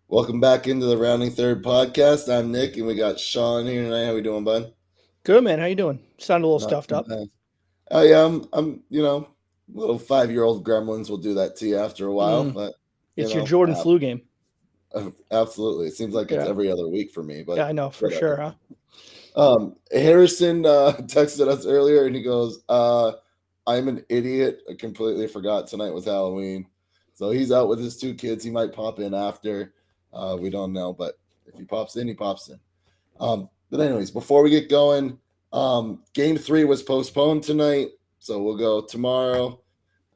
Welcome back into the Rounding Third podcast. I'm Nick, and we got Sean here tonight. How we doing, bud? Good, man. How you doing? Sound a little Not stuffed too up. bad. I little 5-year-old gremlins will do that to you after a while, Mm, but it's your Jordan flu game. absolutely. It seems like it's Yeah, every other week for me, yeah, but I know for sure, whatever. huh? Harrison texted us earlier, and he goes, "I'm an idiot. I completely forgot tonight was Halloween." So he's out with his two kids. He might pop in after. We don't know, but if he pops in, he pops in. But anyways, before we get going, game 3 was postponed tonight, so we'll go tomorrow.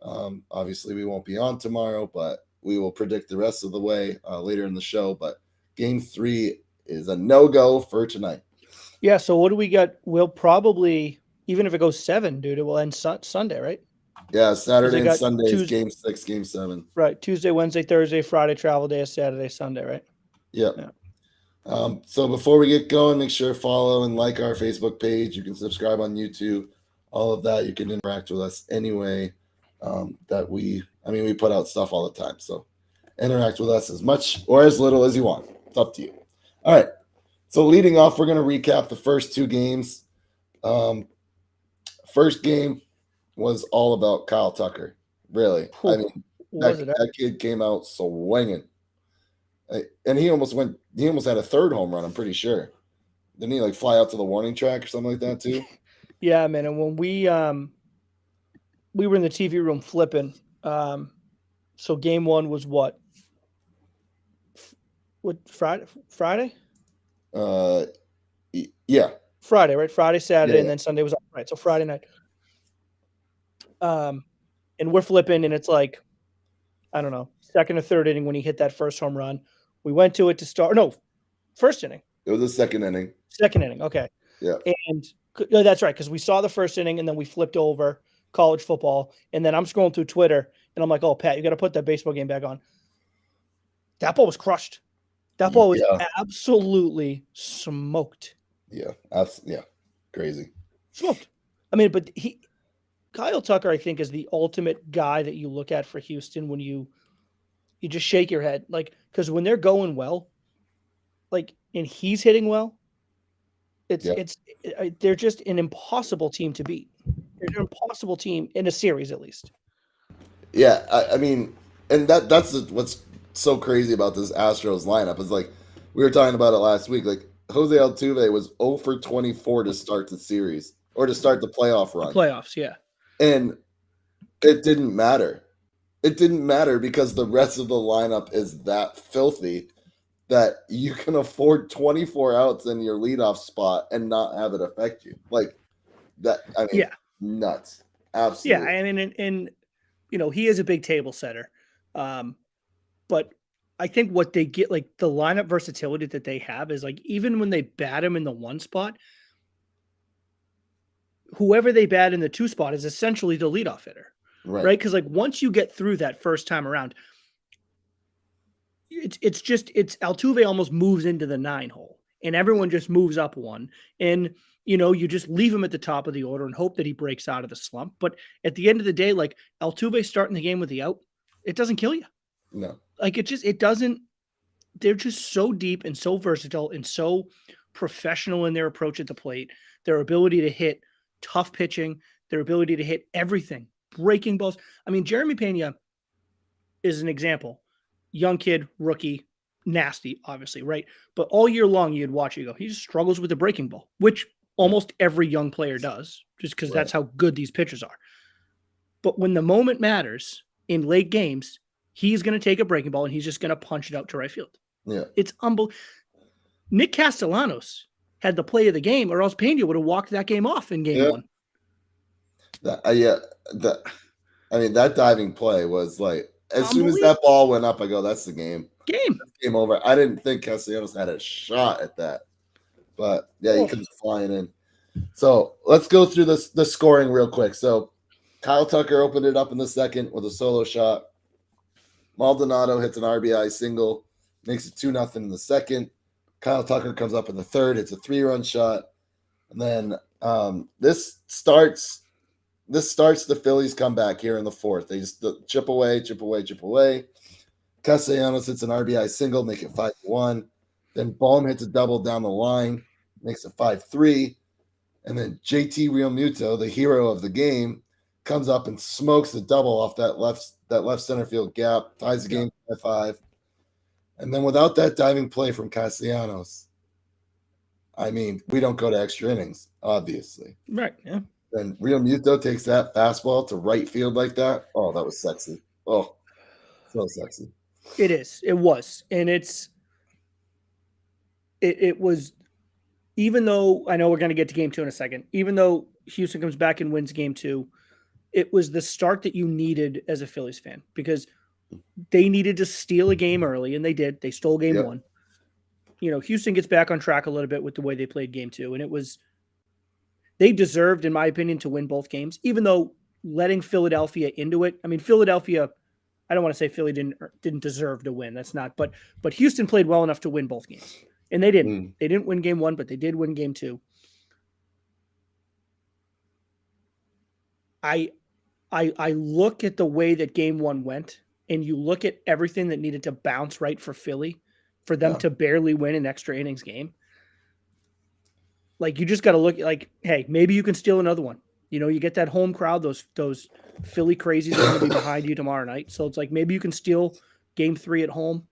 Obviously, we won't be on tomorrow, but we will predict the rest of the way later in the show. But game 3 is a no-go for tonight. Yeah. So what do we got? We'll probably even if it goes 7, dude, it will end Sunday, right? Yeah, Because Saturday they and got Sunday is Tuesday, game 6, game 7. right? Tuesday, Wednesday, Thursday, Friday travel day, Saturday, Sunday, right? Yep. Yeah. So before we get going, make sure to follow and like our Facebook page. You can subscribe on YouTube. All of that. You can interact with us anyway. We put out stuff all the time. So interact with us as much or as little as you want. It's up to you. All right. So leading off, we're going to recap the first two games. First game was all about Kyle Tucker. Really. I Whew, mean, was it? that kid came out swinging. And he almost had a third home run, I'm pretty sure. Didn't he like fly out to the warning track or something like that too? Yeah, man. And when we were in the TV room flipping, so game 1 was what? What Friday? Friday? Uh, yeah, Friday, right? Friday, Saturday, and yeah, then Sunday was right. So Friday night. Um, and we're flipping, and it's like, I don't know, second or third inning when he hit that first home run. We went to it to start. No, first inning, it was the second inning. second inning. Okay. Yeah, And no, that's right. Because we saw the first inning and then we flipped over college football. And then I'm scrolling through Twitter and I'm like, oh, Pat, you got to put that baseball game back on. That ball was crushed. That ball was yeah, absolutely smoked. yeah, crazy. Smoked. I mean, but Kyle Tucker, I think, is the ultimate guy that you look at for Houston when you just shake your head. Like, because when they're going well, like, and he's hitting well, Yeah, they're just an impossible team to beat. They're an impossible team in a series, at least. yeah. I mean, and what's so crazy about this Astros lineup is like we were talking about it last week. Like Jose Altuve was 0 for 24 to start the series or to start the playoff The run, playoffs, yeah, and it didn't matter. It didn't matter because the rest of the lineup is that filthy that you can afford 24 outs in your leadoff spot and not have it affect you. Like that, I mean, yeah, nuts. yeah. Absolutely. I mean, and he is a big table setter, but I think what they get, like the lineup versatility that they have, is like even when they bat him in the one spot, whoever they bat in the two spot is essentially the leadoff hitter, Right. right? Because like once you get through that first time around, it's Altuve almost moves into the 9 hole and everyone just moves up one, and you just leave him at the top of the order and hope that he breaks out of the slump. But at the end of the day, like Altuve starting the game with the out, it doesn't kill you. No. Like it doesn't. They're just so deep and so versatile and so professional in their approach at the plate, their ability to hit tough pitching, their ability to hit everything, breaking balls. I mean, Jeremy Pena is an example. Young kid, rookie, nasty, obviously, right? But all year long, you'd watch you go, he just struggles with the breaking ball, which Yeah. almost every young player does, just because Right. that's how good these pitchers are. But when the moment matters in late games, he's going to take a breaking ball and he's just going to punch it out to right field. Yeah. It's unbelievable. Nick Castellanos had the play of the game, or else Pena would have walked that game off in game Yeah. 1. Yeah. That. I mean, that diving play was like as soon as that Unbelievable ball went up, I go, "That's the game. game. That's game over." I didn't think Castellanos had a shot at that, but yeah, he Oh, comes flying in. So let's go through the scoring real quick. So Kyle Tucker opened it up in the second with a solo shot. Maldonado hits an RBI single, makes it 2-0 in the second. Kyle Tucker comes up in the third, hits a 3-run shot. And then this starts the Phillies comeback here in the fourth. They just chip away, chip away, chip away. Castellanos hits an RBI single, make it 5-1. Then Bohm hits a double down the line, makes it 5-3. And then JT Realmuto, the hero of the game, comes up and smokes the double off that left center field gap, ties the game 5-5. And then without that diving play from Castellanos, I mean, we don't go to extra innings, obviously. Right. Yeah. Then Realmuto takes that fastball to right field like that. Oh, that was sexy. Oh, so sexy. It is. It was. And it was, even though I know we're going to get to game 2 in a second, even though Houston comes back and wins game 2, it was the start that you needed as a Phillies fan, because they needed to steal a game early, and they did. They stole game 1. You know, Houston gets back on track a little bit with the way they played game 2, and they deserved, in my opinion, to win both games, even though letting Philadelphia into it. I mean, Philadelphia, I don't want to say Philly didn't deserve to win. That's not, but Houston played well enough to win both games, and they didn't. They didn't win game 1, but they did win game 2. I look at the way that game 1 went, and you look at everything that needed to bounce right for Philly, for them to barely win an extra innings game. Like, you just got to look like, hey, maybe you can steal another one. You know, you get that home crowd, those Philly crazies are going to be behind you tomorrow night. So it's like, maybe you can steal game 3 at home.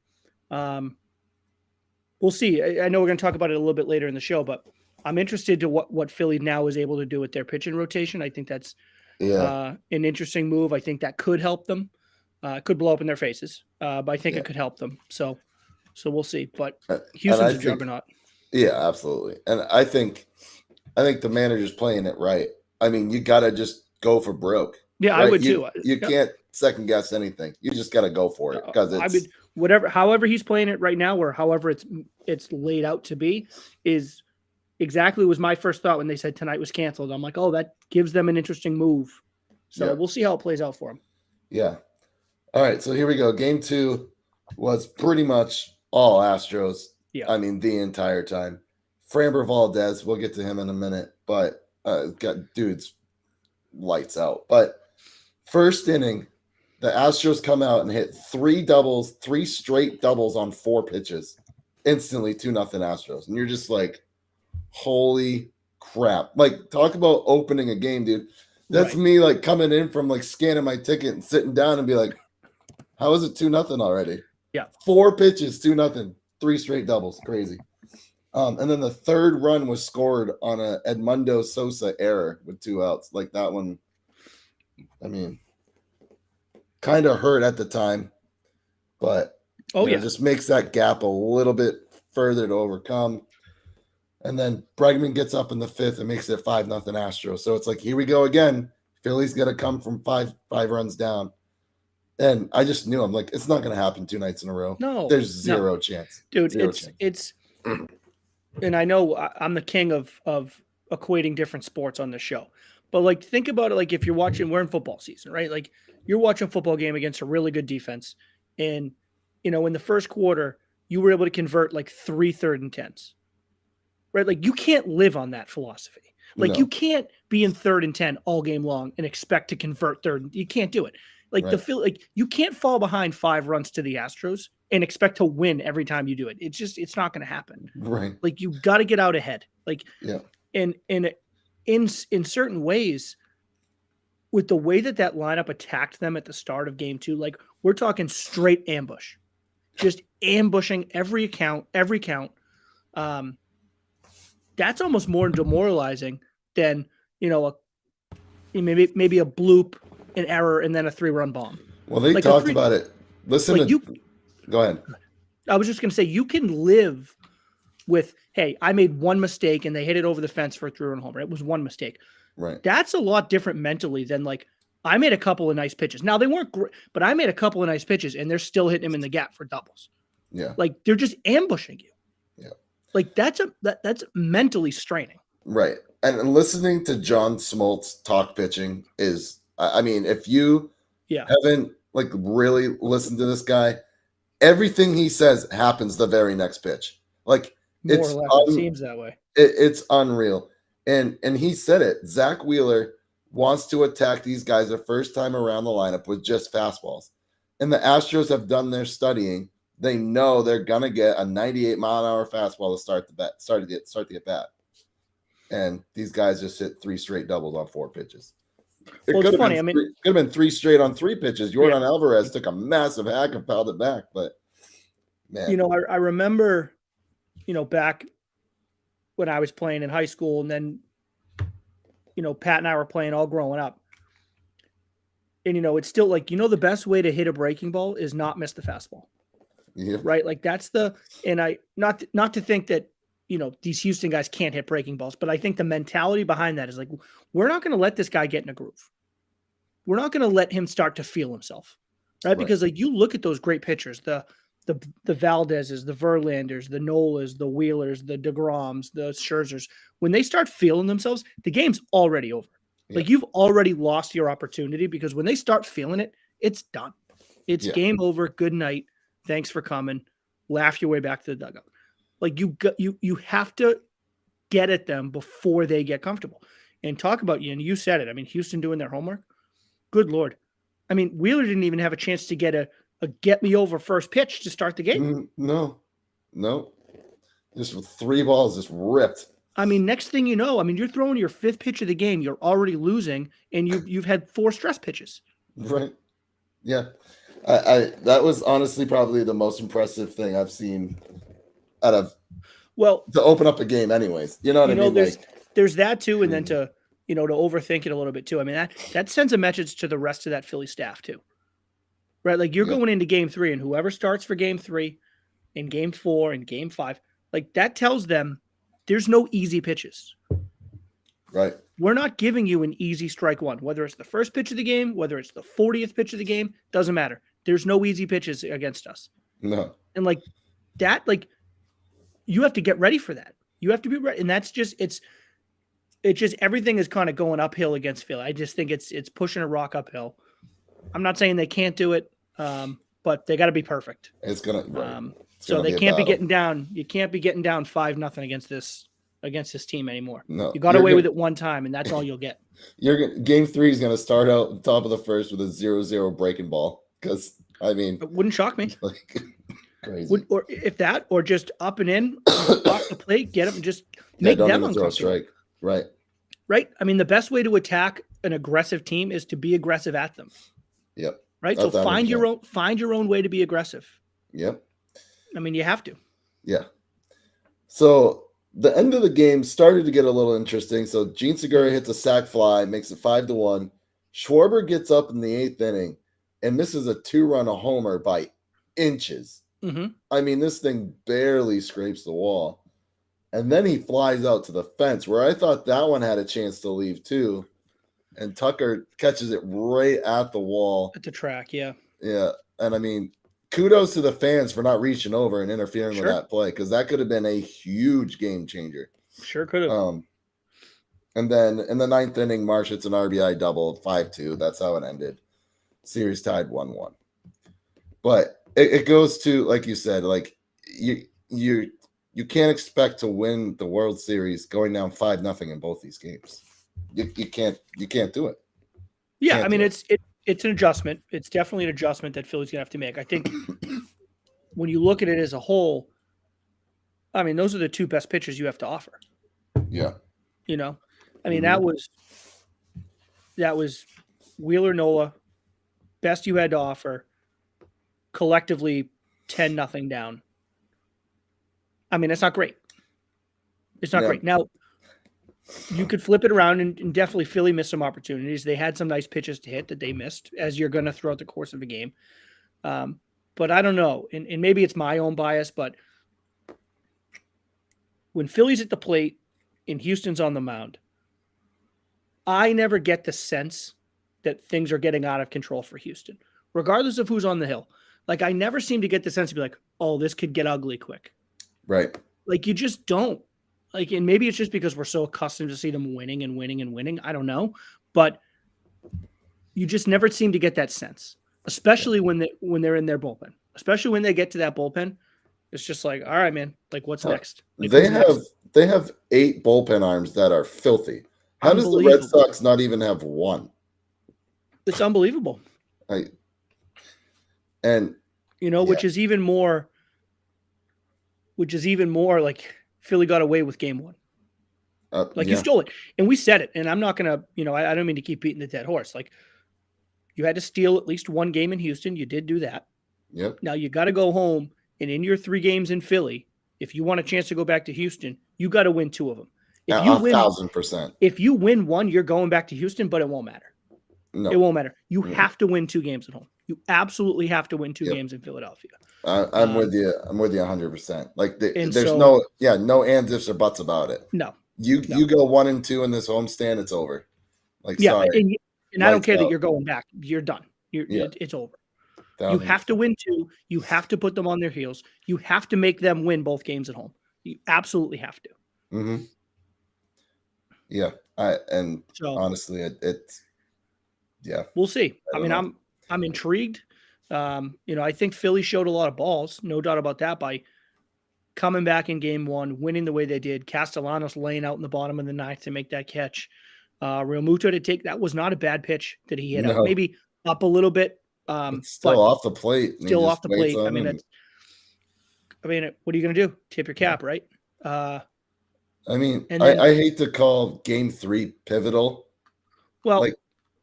We'll see. I know we're going to talk about it a little bit later in the show, but I'm interested to what Philly now is able to do with their pitching rotation. I think that's an interesting move. I think that could help them. It could blow up in their faces, but I think it could help them. So we'll see. But Houston's a juggernaut. Yeah, absolutely. And I think the manager's playing it right. I mean, you got to just go for broke. Yeah, right? I would too. You can't second guess anything. You just got to go for it, because however he's playing it right now, or however it's laid out to be, is exactly was my first thought when they said tonight was canceled. I'm like, oh, that gives them an interesting move. So we'll see how it plays out for them. Yeah. All right, so here we go. Game 2 was pretty much all Astros. Yeah. I mean, the entire time. Framber Valdez, we'll get to him in a minute, but dude's lights out. But first inning, the Astros come out and hit 3 straight doubles on 4 pitches. Instantly 2-0 Astros. And you're just like, holy crap. Like, talk about opening a game, dude. That's me like coming in from like scanning my ticket and sitting down and be like, how is it 2-0 already? Yeah. 4 pitches, 2-0, 3 straight doubles. Crazy. And then the third run was scored on a Edmundo Sosa error with 2 outs. Like, that one, I mean, kind of hurt at the time, but just makes that gap a little bit further to overcome. And then Bregman gets up in the 5th and makes it 5-0 Astros. So it's like, here we go again. Philly's going to come from five runs down. And I just knew, I'm like, it's not going to happen 2 nights in a row. No. There's zero chance. Dude, it's and I know I'm the king of equating different sports on the show. But like, think about it, like if you're watching, we're in football season, right? Like, you're watching a football game against a really good defense. And, you know, in the first quarter, you were able to convert like 3 3rd and 10s. Right? Like, you can't live on that philosophy. Like, you can't be in 3rd and 10 all game long and expect to convert 3rd. You can't do it. Like, you can't fall behind 5 runs to the Astros and expect to win every time you do it. It's not going to happen. Right. Like, you got to get out ahead. Like, and in certain ways, with the way that lineup attacked them at the start of game 2, like, we're talking straight ambush, just ambushing every count. That's almost more demoralizing than, you know, maybe a bloop, an error, and then a 3-run bomb. Well, they talked about it. Listen, like, go ahead. I was just going to say, you can live with, hey, I made one mistake and they hit it over the fence for a 3-run homer. It was one mistake. Right. That's a lot different mentally than, like, I made a couple of nice pitches. Now, they weren't great, but I made a couple of nice pitches and they're still hitting him in the gap for doubles. Yeah. Like, they're just ambushing you. Yeah. Like, that's mentally straining. Right. And listening to John Smoltz talk pitching is, I mean, if you haven't like really listened to this guy, everything he says happens the very next pitch. Like, More or less, it seems that way. It's unreal. And he said it. Zach Wheeler wants to attack these guys the first time around the lineup with just fastballs. and the Astros have done their studying. They know they're gonna get a 98-mile-an-hour fastball to start the at bat. And these guys just hit 3 straight doubles on 4 pitches. It Well, could it's have funny. I mean, could have been 3 straight on 3 pitches. Jordan Alvarez took a massive hack and fouled it back, but man, you know, I remember, you know, back when I was playing in high school, and then, you know, Pat and I were playing all growing up. And, you know, it's still like, you know, the best way to hit a breaking ball is not miss the fastball, yeah, right? Like that's and I, not to think that, you know, these Houston guys can't hit breaking balls, but I think the mentality behind that is like, we're not going to let this guy get in a groove. We're not going to let him start to feel himself, right? Because like you look at those great pitchers, the Valdezes, the Verlanders, the Nolas, the Wheelers, the DeGroms, the Scherzers, when they start feeling themselves, the game's already over. Yeah. Like you've already lost your opportunity, because when they start feeling it, it's done. It's game over. Good night. Thanks for coming. Laugh your way back to the dugout. Like you have to get at them before they get comfortable. And talk about you, and you said it. I mean, Houston doing their homework. Good Lord. I mean, Wheeler didn't even have a chance to get a get me over first pitch to start the game. No. Just with 3 balls just ripped. I mean, next thing you know, I mean, you're throwing your 5th pitch of the game. You're already losing, and you've had 4 stress pitches. Right. Yeah. I that was honestly probably the most impressive thing I've seen out of to open up a game anyways. You know what I mean? There's that too, and then to overthink it a little bit too. I mean, that sends a message to the rest of that Philly staff too. Right? Like you're going into game 3, and whoever starts for game 3 and game 4 and game 5, like that tells them there's no easy pitches. Right. We're not giving you an easy strike one, whether it's the first pitch of the game, whether it's the 40th pitch of the game, doesn't matter. There's no easy pitches against us. No. And like that, like you have to get ready for that. You have to be ready. And that's just, it's just, everything is kind of going uphill against Philly. I just think it's pushing a rock uphill. I'm not saying they can't do it, but they got to be perfect. It's going to, so they can't be getting down. You can't be getting down 5-0 against this team anymore. No, you got away with it one time, and that's all you'll get. Game 3 is going to start out at the top of the first with a 0-0 breaking ball. Because I mean, it wouldn't shock me. Like, crazy. Or if that, or just up and in, off the plate, get them, and just make them uncomfortable. Throw a strike. Right. Right. I mean, the best way to attack an aggressive team is to be aggressive at them. Yep. Right. So find your own way to be aggressive. Yep. I mean, you have to. Yeah. So the end of the game started to get a little interesting. So Gene Segura hits a sac fly, makes it 5-1. Schwarber gets up in the 8th inning and misses a 2-run homer by inches. Mm-hmm. I mean, this thing barely scrapes the wall. And then he flies out to the fence, where I thought that one had a chance to leave too. And Tucker catches it right at the wall. At the track, yeah. Yeah. And I mean, kudos to the fans for not reaching over and interfering with that play, because that could have been a huge game changer. Sure could have. And then in the 9th inning, Marsh hits an RBI double, 5-2. That's how it ended. Series tied 1-1. But it goes to, like you said, like you can't expect to win the World Series going down 5-0 in both these games. You can't do it. Yeah, I mean, it's an adjustment. It's definitely an adjustment that Philly's gonna have to make. I think when you look at it as a whole, I mean, those are the 2 best pitchers you have to offer. Yeah. You know, I mean, that was Wheeler, Nola, best you had to offer. Collectively, 10-0 down. I mean, it's not great. It's not great. Now, you could flip it around, and definitely Philly missed some opportunities. They had some nice pitches to hit that they missed, as you're going to throughout the course of a game. But I don't know, and maybe it's my own bias, but when Philly's at the plate and Houston's on the mound, I never get the sense that things are getting out of control for Houston, regardless of who's on the hill. Like, I never seem to get the sense to be like, oh, this could get ugly quick. Right. Like, you just don't. Like, and maybe it's just because we're so accustomed to see them winning and winning and winning. I don't know. But you just never seem to get that sense, especially when they're in their bullpen. Especially when they get to that bullpen. It's just like, all right, man. Like, what's next? Like, they have 8 bullpen arms that are filthy. How does the Red Sox not even have 1? It's unbelievable. And yeah, which is even more like Philly got away with game one. Like you yeah, stole it. And we said it. And I'm not going to, I don't mean to keep beating the dead horse. Like you had to steal at least one game in Houston. You did do that. yep. Now you got to go home. And in your 3 games in Philly, if you want a chance to go back to Houston, you got to win 2 of them. If you win, 1,000%. if you win one, you're going back to Houston, but it won't matter. No, It won't matter. You Mm. have to win 2 games at home. You absolutely have to win 2 Yep. games in Philadelphia. I'm with you. I'm with you 100%. Like And there's so, no ands, ifs, or buts about it. no. You go 1 and 2 in this homestand, it's over. Like, Yeah. sorry, And I don't lights care that out. you're going back. You're done. Yeah. It's over. You 1,000%. have to win 2. You have to put them on their heels. You have to make them win both games at home. You absolutely have to. Mm-hmm. Yeah. So Honestly, it's yeah. we'll see. I don't mean, know. I'm intrigued. I think Philly showed a lot of balls, no doubt about that, by coming back in game 1, winning the way they did. Castellanos laying out in the bottom of the 9th to make that catch. Real Muto to take that was not a bad pitch that he hit out. No, Maybe up a little bit. it's still But off the plate. and he still just off the waits plate. I on mean, him. what are you going to do? Tip your cap, right? I mean, and then- I hate to call game 3 pivotal, Well, like,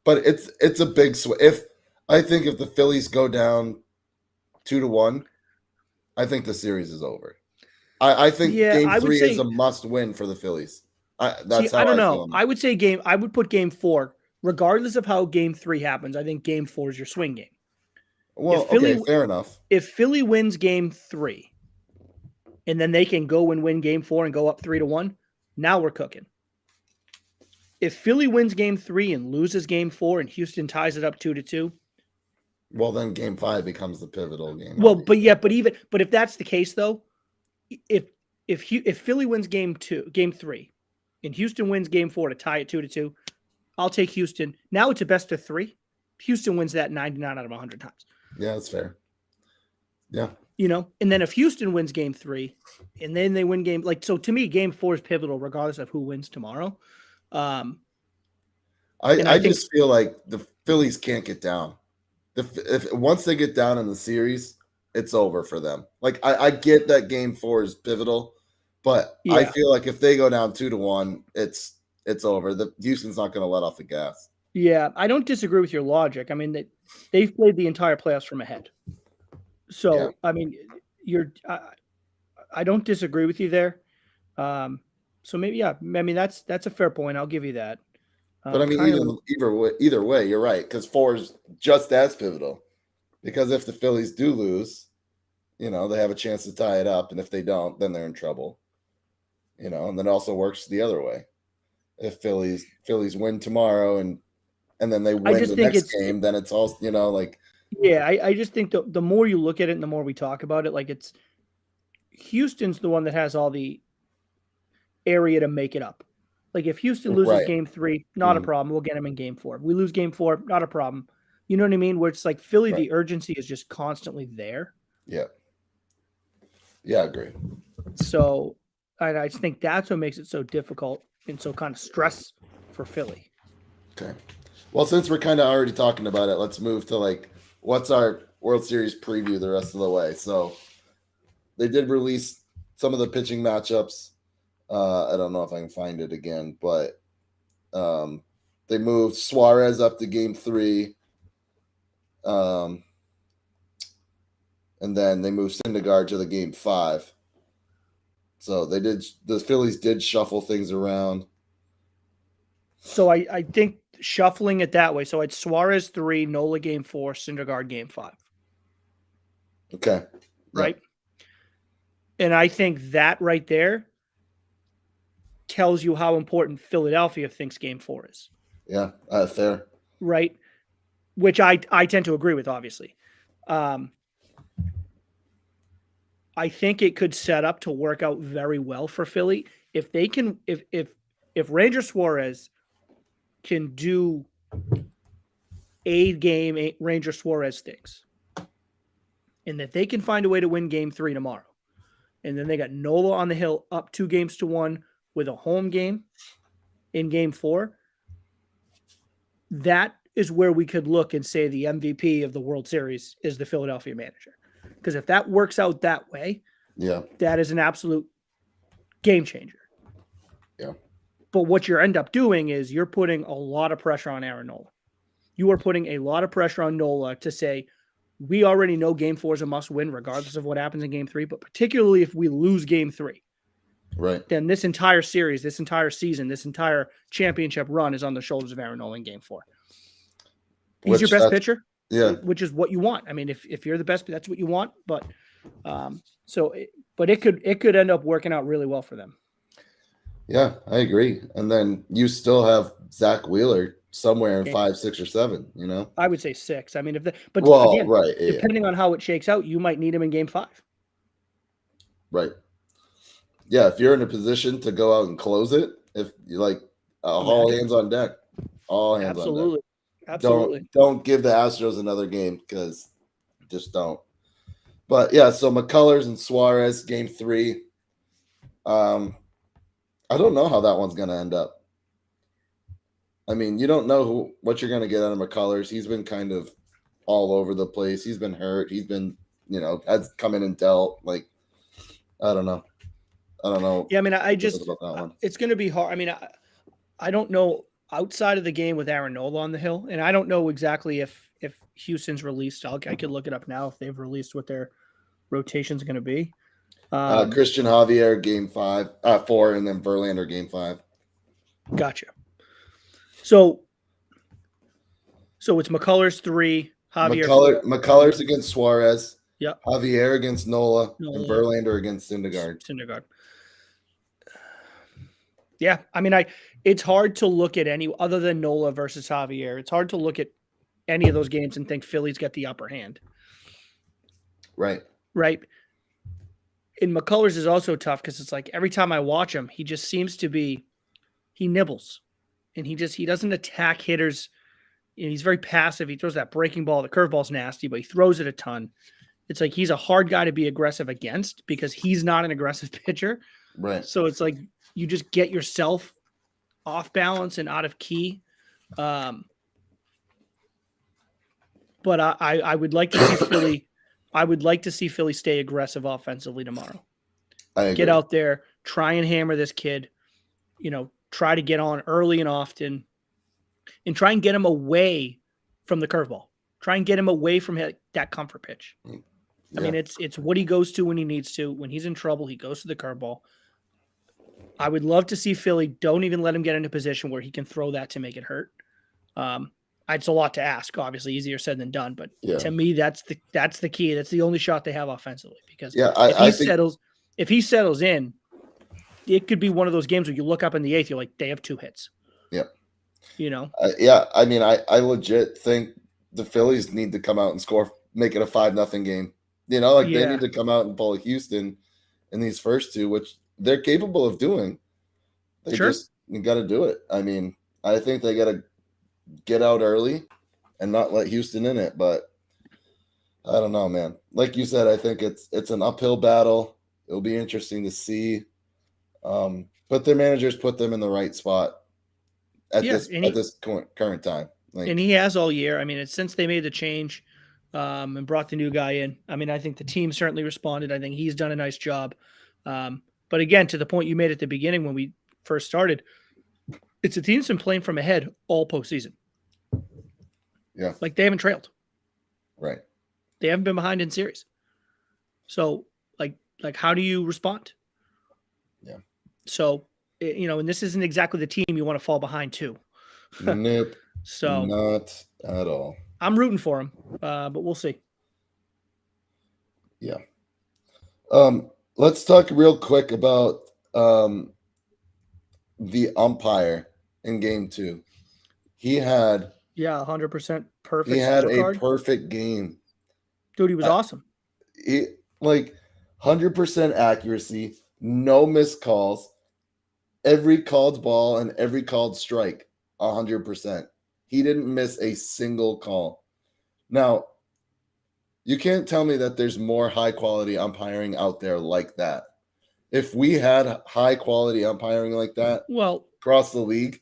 but it's a big swing. If the Phillies go down 2-1, I think the series is over. I think Yeah, game I would 3 is say- a must win for the Phillies. see, How I don't feel know. on I it. would say I would put game 4, regardless of how game 3 happens. I think game 4 is your swing game. Well, if Philly- okay, fair enough. If Philly wins game 3, and then they can go and win game 4 and go up 3-1, now we're cooking. If Philly wins game 3 and loses game 4 and Houston ties it up 2-2, Well, then game 5 becomes the pivotal game. well, but if that's the case though, if Philly wins game 3, and Houston wins game 4 to tie it 2-2, I'll take Houston. Now it's a best of 3. Houston wins that 99 out of 100 times. Yeah, that's fair. Yeah. And then if Houston wins game 3 and then they win so to me, game 4 is pivotal regardless of who wins tomorrow. I think- just feel like the Phillies can't get down. If once they get down in the series, it's over for them. Like I get that game 4 is pivotal, but I Yeah. feel like if they go down 2-1, it's over. The Houston's not going to let off the gas. Yeah, I don't disagree with your logic. I mean, they've played the entire playoffs from ahead. So, Yeah. I mean, I don't disagree with you there. So maybe, yeah, I mean, that's a fair point. I'll give you that. But I mean, trying to- either way, you're right, because 4 is just as pivotal. Because if the Phillies do lose, they have a chance to tie it up, and if they don't, then they're in trouble. And then it also works the other way. If Phillies win tomorrow and then they win just the think next game, then it's all like Yeah, I just think the more you look at it and the more we talk about it, like it's Houston's the one that has all the area to make it up. Like if Houston loses Right. game 3, not a Mhm. problem. We'll get them in game 4. If we lose game 4, not a problem. You know what I mean? Where it's like Philly, Right. the urgency is just constantly there. yeah. Yeah, I agree. So I just think that's what makes it so difficult and so kind of stress for Philly. Okay. Well, since we're kind of already talking about it, let's move to what's our World Series preview the rest of the way. So they did release some of the pitching matchups. I don't know if I can find it again, but they moved Suarez up to game 3. And then they moved Syndergaard to the game 5. So the Phillies did shuffle things around. So I think shuffling it that way. So it's Suarez 3, Nola game 4, Syndergaard game 5. Okay. Right. And I think that right there tells you how important Philadelphia thinks game 4 is. Yeah, fair. Right. Which I tend to agree with, obviously. I think it could set up to work out very well for Philly. If they can, if Ranger Suarez can do a game, Ranger Suarez things, and that they can find a way to win game 3 tomorrow. And then they got Nola on the hill up 2-1 with a home game in game 4. That is where we could look and say the MVP of the World Series is the Philadelphia manager. Because if that works out that way, Yeah. that is an absolute game changer. Yeah. But what you end up doing is you're putting a lot of pressure on Aaron Nola. You are putting a lot of pressure on Nola to say, we already know game 4 is a must win, regardless of what happens in game 3, but particularly if we lose game 3. Right. Then this entire series, this entire season, this entire championship run is on the shoulders of Aaron Nola in game 4. He's your best pitcher, which is what you want. I mean, if you're the best, that's what you want. But it could end up working out really well for them. Yeah, I agree. And then you still have Zach Wheeler somewhere in 5, 6, or 7. You know, I would say 6. I mean, depending on how it shakes out, you might need him in game 5. Right. Yeah, if you're in a position to go out and close it, if you like, all hands on deck. All hands on deck. Absolutely. Don't give the Astros another game, because just don't. But yeah, so McCullers and Suarez, game 3. I don't know how that one's going to end up. I mean, you don't know what you're going to get out of McCullers. He's been kind of all over the place. He's been hurt. He's been, has come in and dealt. Like, I don't know. Yeah, I mean, it's going to be hard. I mean, I don't know outside of the game with Aaron Nola on the hill, and I don't know exactly if Houston's released. I could look it up now if they've released what their rotation's going to be. Christian Javier game 4, and then Verlander game 5. Gotcha. So it's McCullers 3, Javier. McCullers against Suarez. Yep. Javier against Nola, and Verlander against Syndergaard. Yeah, I mean, it's hard to look at any other than Nola versus Javier. It's hard to look at any of those games and think Philly's got the upper hand. Right. And McCullers is also tough because it's like every time I watch him, he just seems to be, he nibbles, and he doesn't attack hitters. He's very passive. He throws that breaking ball. The curveball's nasty, but he throws it a ton. It's like he's a hard guy to be aggressive against because he's not an aggressive pitcher. Right. So it's like you just get yourself off balance and out of key. But I would like to see Philly. I would like to see Philly stay aggressive offensively tomorrow. Get out there, try and hammer this kid. Try to get on early and often, and try and get him away from the curveball. Try and get him away from that comfort pitch. Yeah. I mean, it's what he goes to when he needs to. When he's in trouble, he goes to the curveball. I would love to see Philly don't even let him get in a position where he can throw that to make it hurt. It's a lot to ask, obviously, easier said than done. But to me, that's the key. That's the only shot they have offensively. Because if he settles in, it could be one of those games where you look up in the 8th, you're like, they have 2 hits. Yep. I mean, I legit think the Phillies need to come out and score, make it a 5-0 game. They need to come out and pull Houston in these first 2, which they're capable of doing. They just got to do it. I mean, I think they got to get out early and not let Houston in it. But I don't know, man. Like you said, I think it's an uphill battle. It'll be interesting to see. But their managers put them in the right spot at this current time. And he has all year. I mean, it's since they made the change and brought the new guy in. I mean, I think the team certainly responded. I think he's done a nice job. But again, to the point you made at the beginning when we first started, it's a team that's been playing from ahead all postseason. Yeah. Like they haven't trailed. Right. They haven't been behind in series. So like how do you respond? Yeah. So, and this isn't exactly the team you want to fall behind to. Nope. So not at all. I'm rooting for him, but we'll see. Yeah. Let's talk real quick about the umpire in game 2. He had 100% perfect. He had a perfect game. Dude, he was awesome. He 100% accuracy, no missed calls, every called ball and every called strike, 100%. He didn't miss a single call. Now, you can't tell me that there's more high-quality umpiring out there like that. If we had high-quality umpiring like that across the league,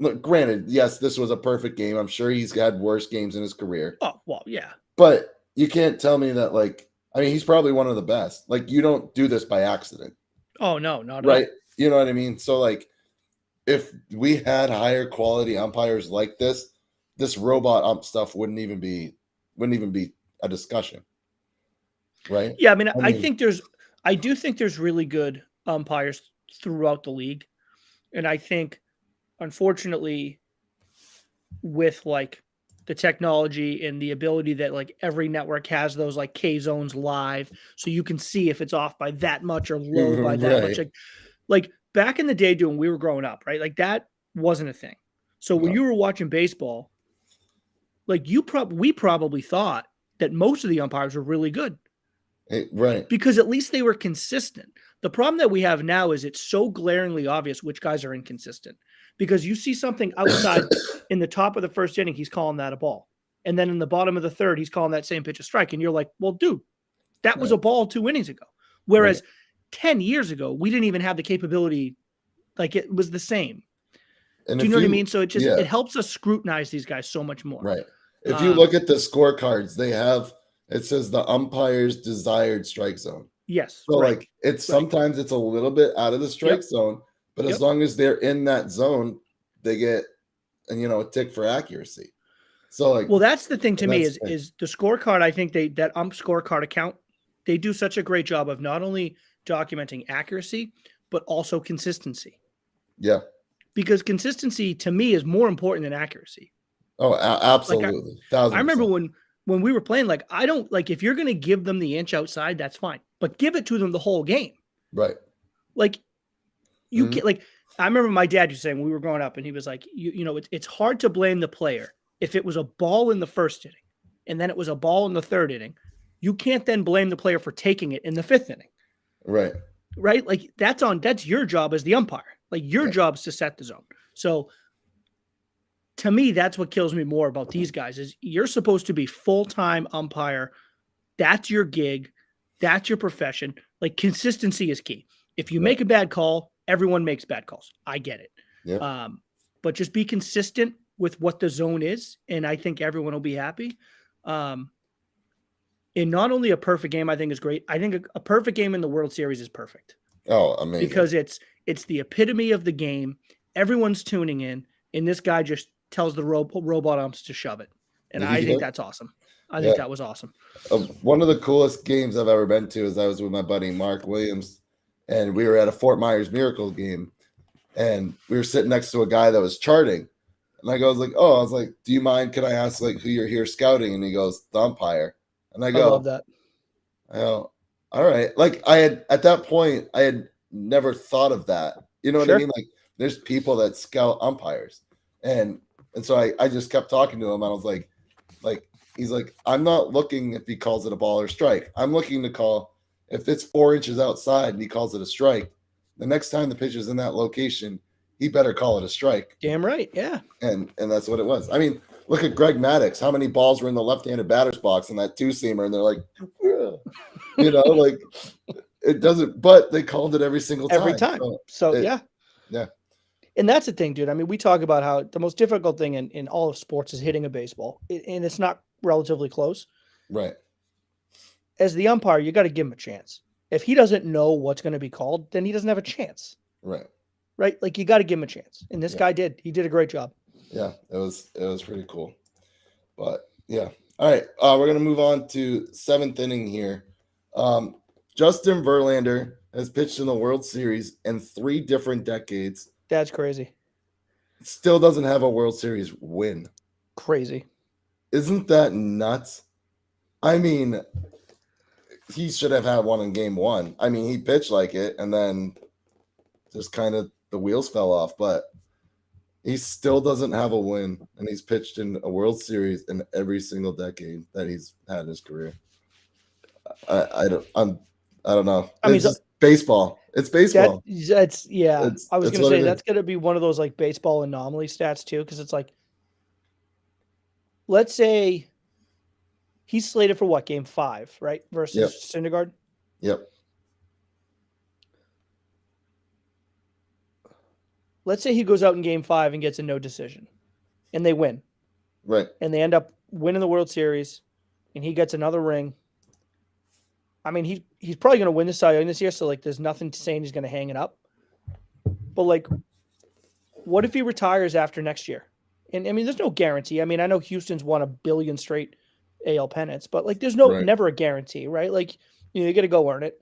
look, granted, yes, this was a perfect game. I'm sure he's had worse games in his career, Oh, well, yeah. but you can't tell me that, like, I mean, he's probably one of the best. Like, you don't do this by accident, Oh, no, not at right? all. You know what I mean? So, like, if we had higher quality umpires like this robot ump stuff wouldn't even be a discussion, right? Yeah, I mean, I mean, I do think there's really good umpires throughout the league. And I think, unfortunately, with like the technology and the ability that like every network has those like K zones live, so you can see if it's off by that much or low by that much. right? Like back in the day, when we were growing up, right? Like that wasn't a thing. So when No, you were watching baseball, like we probably thought that most of the umpires were really good right. because at least they were consistent. The problem that we have now is it's so glaringly obvious which guys are inconsistent because you see something outside in the top of the first inning, he's calling that a ball. And then in the bottom of the third, he's calling that same pitch a strike. And you're like, well, dude, that was Right. a ball 2 innings ago. Whereas Right. 10 years ago, we didn't even have the capability, like it was the same. And Do you if know what I mean? So yeah, it helps us scrutinize these guys so much more. right. If you look at the scorecards, it says the umpire's desired strike zone. Yes. So, Right. like, sometimes it's a little bit out of the strike Yep. zone, but as Yep. long as they're in that zone, they get, a tick for accuracy. So, like, Well, that's the thing to me that's is the scorecard. I think that ump scorecard account, they do such a great job of not only documenting accuracy, but also consistency. yeah. Because consistency to me is more important than accuracy. Oh, Like absolutely. I remember 1,000%. when we were playing, like I don't like if you're gonna give them the inch outside, that's fine. But give it to them the whole game. Right. Like you Mhm. can't like I remember my dad used to say when we were growing up, and he was like, you know, it's hard to blame the player if it was a ball in the first inning and then it was a ball in the third inning. You can't then blame the player for taking it in the fifth inning, Right. right? Like that's your job as the umpire. Like your Yeah. job is to set the zone. So to me, that's what kills me more about these guys is you're supposed to be full-time umpire. That's your gig. That's your profession. Like consistency is key. If you Right. make a bad call, everyone makes bad calls. I get it. Yeah. But just be consistent with what the zone is, and I think everyone will be happy. And not only a perfect game, I think is great. I think a perfect game in the World Series is perfect Oh, amazing. because it's the epitome of the game. Everyone's tuning in, and this guy just tells the robot umps to shove it, and I think Yep. that's awesome. I Yeah. think that was awesome. One of the coolest games I've ever been to is I was with my buddy Mark Williams, and we were at a Fort Myers Miracles game, and we were sitting next to a guy that was charting. And I was like, do you mind? Can I ask like who you're here scouting? And he goes, the umpire. And I I go, love that. oh, all right. Like I had at that point, I had never thought of that. You know what I Sure. mean? Like there's people that scout umpires, and so I just kept talking to him. I was like he's like, I'm not looking if he calls it a ball or strike. I'm looking to call if it's 4 inches outside and he calls it a strike. The next time the pitch is in that location, he better call it a strike. Damn right. Yeah. And that's what it was. I mean, look at Greg Maddux. How many balls were in the left-handed batter's box in that two-seamer? And they're like, like it doesn't. But they called it every single time. Every time. So yeah. And that's the thing, dude. I mean, we talk about how the most difficult thing in all of sports is hitting a baseball, and it's not relatively close. Right. As the umpire, you got to give him a chance. If he doesn't know what's going to be called, then he doesn't have a chance. Right. Right. Like you got to give him a chance. And this guy did. He did a great job. Yeah, it was pretty cool. But yeah. All right. We're gonna move on to seventh inning here. Justin Verlander has pitched in the World Series in 3 different decades. That's crazy. Still doesn't have a World Series win. Crazy. Isn't that nuts? I mean, he should have had one in game 1. I mean, he pitched like it, and then just kind of the wheels fell off. But he still doesn't have a win, and he's pitched in a World Series in every single decade that he's had in his career. I don't know. I mean, it's baseball. It's baseball. That's I was going to say that's going to be one of those like baseball anomaly stats too, because it's like, let's say he's slated for what, game 5, right? Versus Syndergaard. Yep. let's say he goes out in game 5 and gets a no decision and they win Right. and they end up winning the World Series and he gets another ring. I mean, he's probably going to win the Cy Young this year. So like, there's nothing saying he's going to hang it up. But like, what if he retires after next year? And I mean, there's no guarantee. I mean, I know Houston's won 1 billion straight AL pennants, but like, there's Right. never a guarantee, right? Like, you got to go earn it.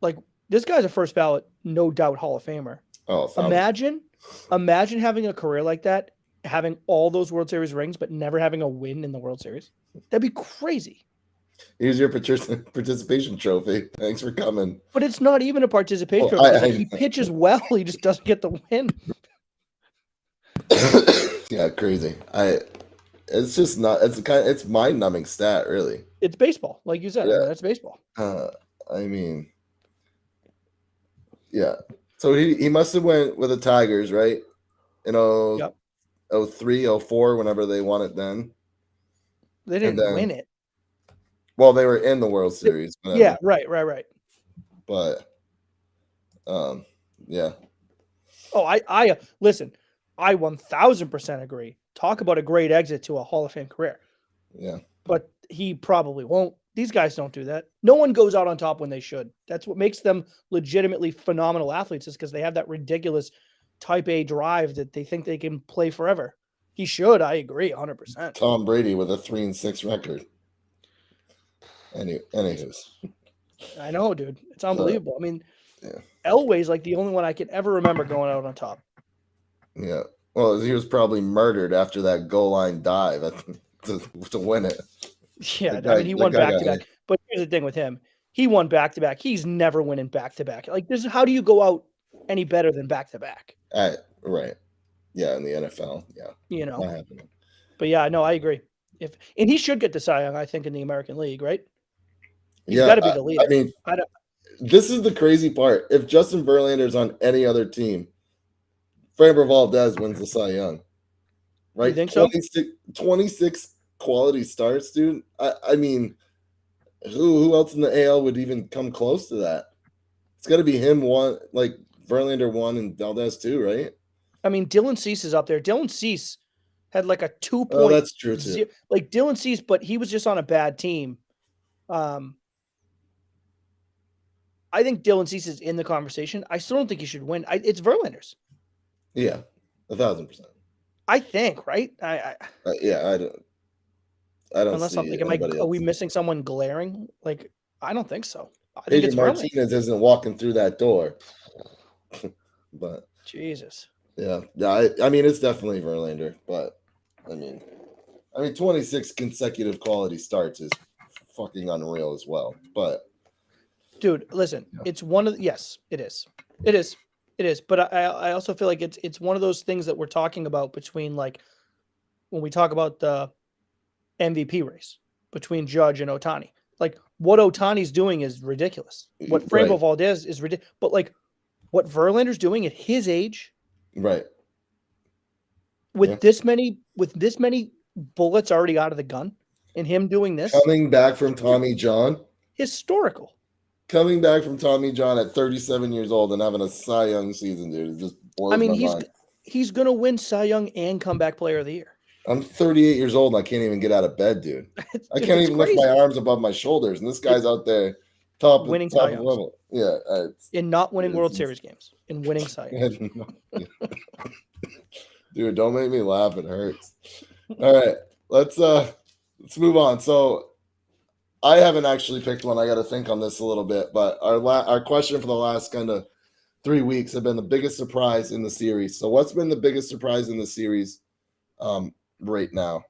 Like, this guy's a first ballot, no doubt Hall of Famer. Oh, Imagine having a career like that, having all those World Series rings, but never having a win in the World Series. That'd be crazy. Here's your participation trophy. Thanks for coming. But it's not even a participation Well, trophy. Like, he pitches well, he just doesn't get the win. Yeah, crazy. It's just not. It's mind-numbing stat, really. It's baseball, like you said. Yeah. That's baseball. I mean, yeah. So he must have went with the Tigers, right? In Yep. 03, 04, whenever they won it then. They didn't win it. Well, they were in the World Series. Whatever. Yeah, right. But, yeah. Oh, I listen. I 1000% agree. Talk about a great exit to a Hall of Fame career. Yeah. But he probably won't. These guys don't do that. No one goes out on top when they should. That's what makes them legitimately phenomenal athletes, is because they have that ridiculous type A drive that they think they can play forever. He should. I agree 100%. Tom Brady with a 3-6 record. Anywho's. I know, dude. It's unbelievable. I mean, yeah. Elway's like the only one I can ever remember going out on top. Yeah. Well, he was probably murdered after that goal line dive to win it. Yeah, I mean, he won back-to-back. But here's the thing with him. He won back-to-back. He's never winning back-to-back. Like, how do you go out any better than back-to-back? Right. Yeah, in the NFL. Yeah. You know. Not happening. But yeah, no, I agree. And he should get the Cy Young, I think, in the American League, right? He's got to be the leader. I mean, this is the crazy part. If Justin Verlander's on any other team, Framber Valdez wins the Cy Young. Right? You think so? 26 quality starts, dude. I mean, who else in the AL would even come close to that? It's got to be him, one, like Verlander 1 and Valdez 2, right? I mean, Dylan Cease is up there. Dylan Cease had like a 2 point. Oh, that's true too. Like Dylan Cease, but he was just on a bad team. I think Dylan Cease is in the conversation. I still don't think he should win. It's Verlander's. Yeah, 1,000%. I think, right? Yeah, I don't. Unless I'm thinking, are we missing someone glaring? Like, I don't think so. I think Adrian Martinez isn't walking through that door. But Jesus. Yeah. I mean, it's definitely Verlander, but I mean, 26 consecutive quality starts is fucking unreal as well. But dude, listen, it's one of yes, it is. But I also feel like it's one of those things that we're talking about between, like, when we talk about the MVP race between Judge and Ohtani. Like, what Ohtani's doing is ridiculous. What Framber Valdez is ridiculous. But like, what Verlander's doing at his age, right, with this many bullets already out of the gun, and him doing this, coming back from Tommy John, historical. Coming back from Tommy John at 37 years old and having a Cy Young season, dude, it just blows my mind. He's gonna win Cy Young and Comeback Player of the Year. I'm 38 years old and I can't even get out of bed, dude. I can't even lift my arms above my shoulders, and this guy's out there winning top Cy Youngs. level. Yeah, and not winning World Series games, and winning Cy Youngs. Dude, don't make me laugh. It hurts. All right, let's move on. So I haven't actually picked one. I got to think on this a little bit, but our question for the last kind of 3 weeks have been the biggest surprise in the series. So what's been the biggest surprise in the series right now?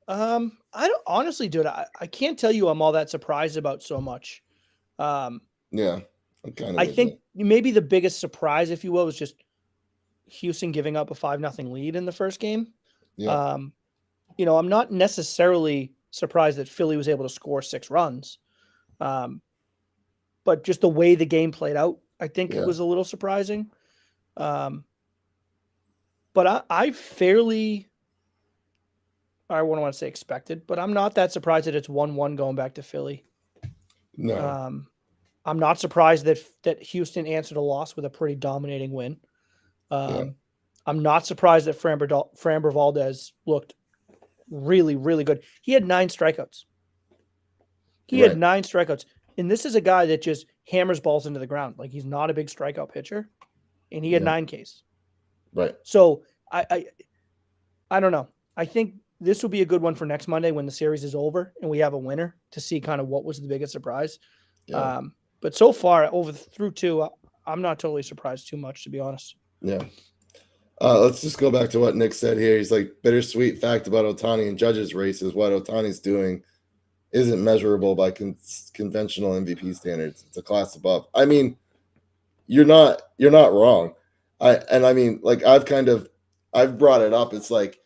I don't honestly, dude. I can't tell you I'm all that surprised about so much. Yeah, I think maybe the biggest surprise, if you will, was just Houston giving up a 5-0 lead in the first game. Yeah. I'm not necessarily surprised that Philly was able to score 6 runs. But just the way the game played out, I think it was a little surprising. But I fairly, I wouldn't want to say expected, but I'm not that surprised that it's 1-1 going back to Philly. No. I'm not surprised that Houston answered a loss with a pretty dominating win. I'm not surprised that Framber Valdez looked really, really good. He had 9 strikeouts. Right. And this is a guy that just hammers balls into the ground. Like, he's not a big strikeout pitcher, and he had 9 Ks. Right. So I don't know. I think this will be a good one for next Monday when the series is over and we have a winner to see kind of what was the biggest surprise. Yeah. But so far through 2, I'm not totally surprised too much, to be honest. Yeah. Let's just go back to what Nick said here. He's like, bittersweet fact about Ohtani and Judge's race is what Ohtani's doing isn't measurable by conventional MVP standards. It's a class above. I mean, you're not wrong. I've brought it up. It's like,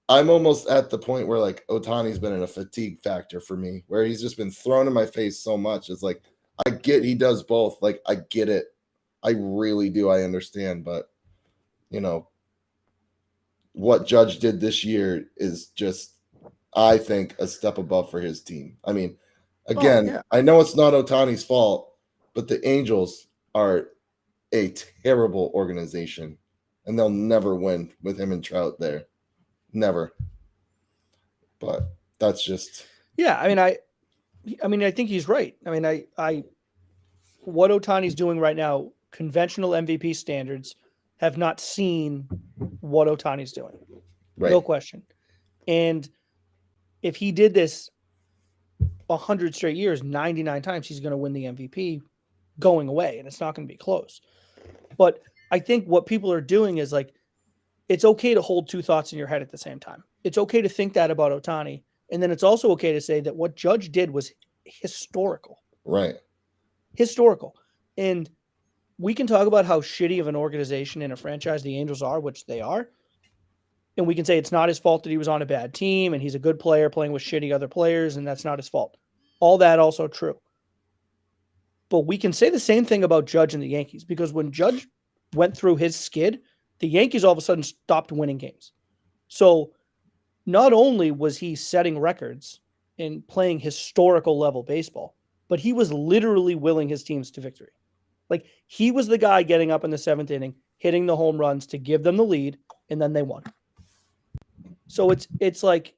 I'm almost at the point where like Ohtani's been in a fatigue factor for me, where he's just been thrown in my face so much. It's like, I get he does both. Like, I get it. I really do. I understand. But, what Judge did this year is just, I think, a step above for his team. I mean, again, I know it's not Ohtani's fault, but the Angels are a terrible organization, and they'll never win with him and Trout there. Never. But that's just. Yeah, I think he's right. I mean, what Ohtani's doing right now, conventional MVP standards have not seen what Ohtani's doing. Right. No question. And if he did this 100 straight years, 99 times, he's going to win the MVP going away, and it's not going to be close. But I think what people are doing is like, it's okay to hold 2 thoughts in your head at the same time. It's okay to think that about Ohtani. And then it's also okay to say that what Judge did was historical. Right. Historical. And we can talk about how shitty of an organization and a franchise the Angels are, which they are. And we can say it's not his fault that he was on a bad team and he's a good player playing with shitty other players, and that's not his fault. All that also true. But we can say the same thing about Judge and the Yankees, because when Judge went through his skid, the Yankees all of a sudden stopped winning games. So not only was he setting records and playing historical level baseball, but he was literally willing his teams to victory. Like, he was the guy getting up in the 7th inning, hitting the home runs to give them the lead, and then they won. So it's like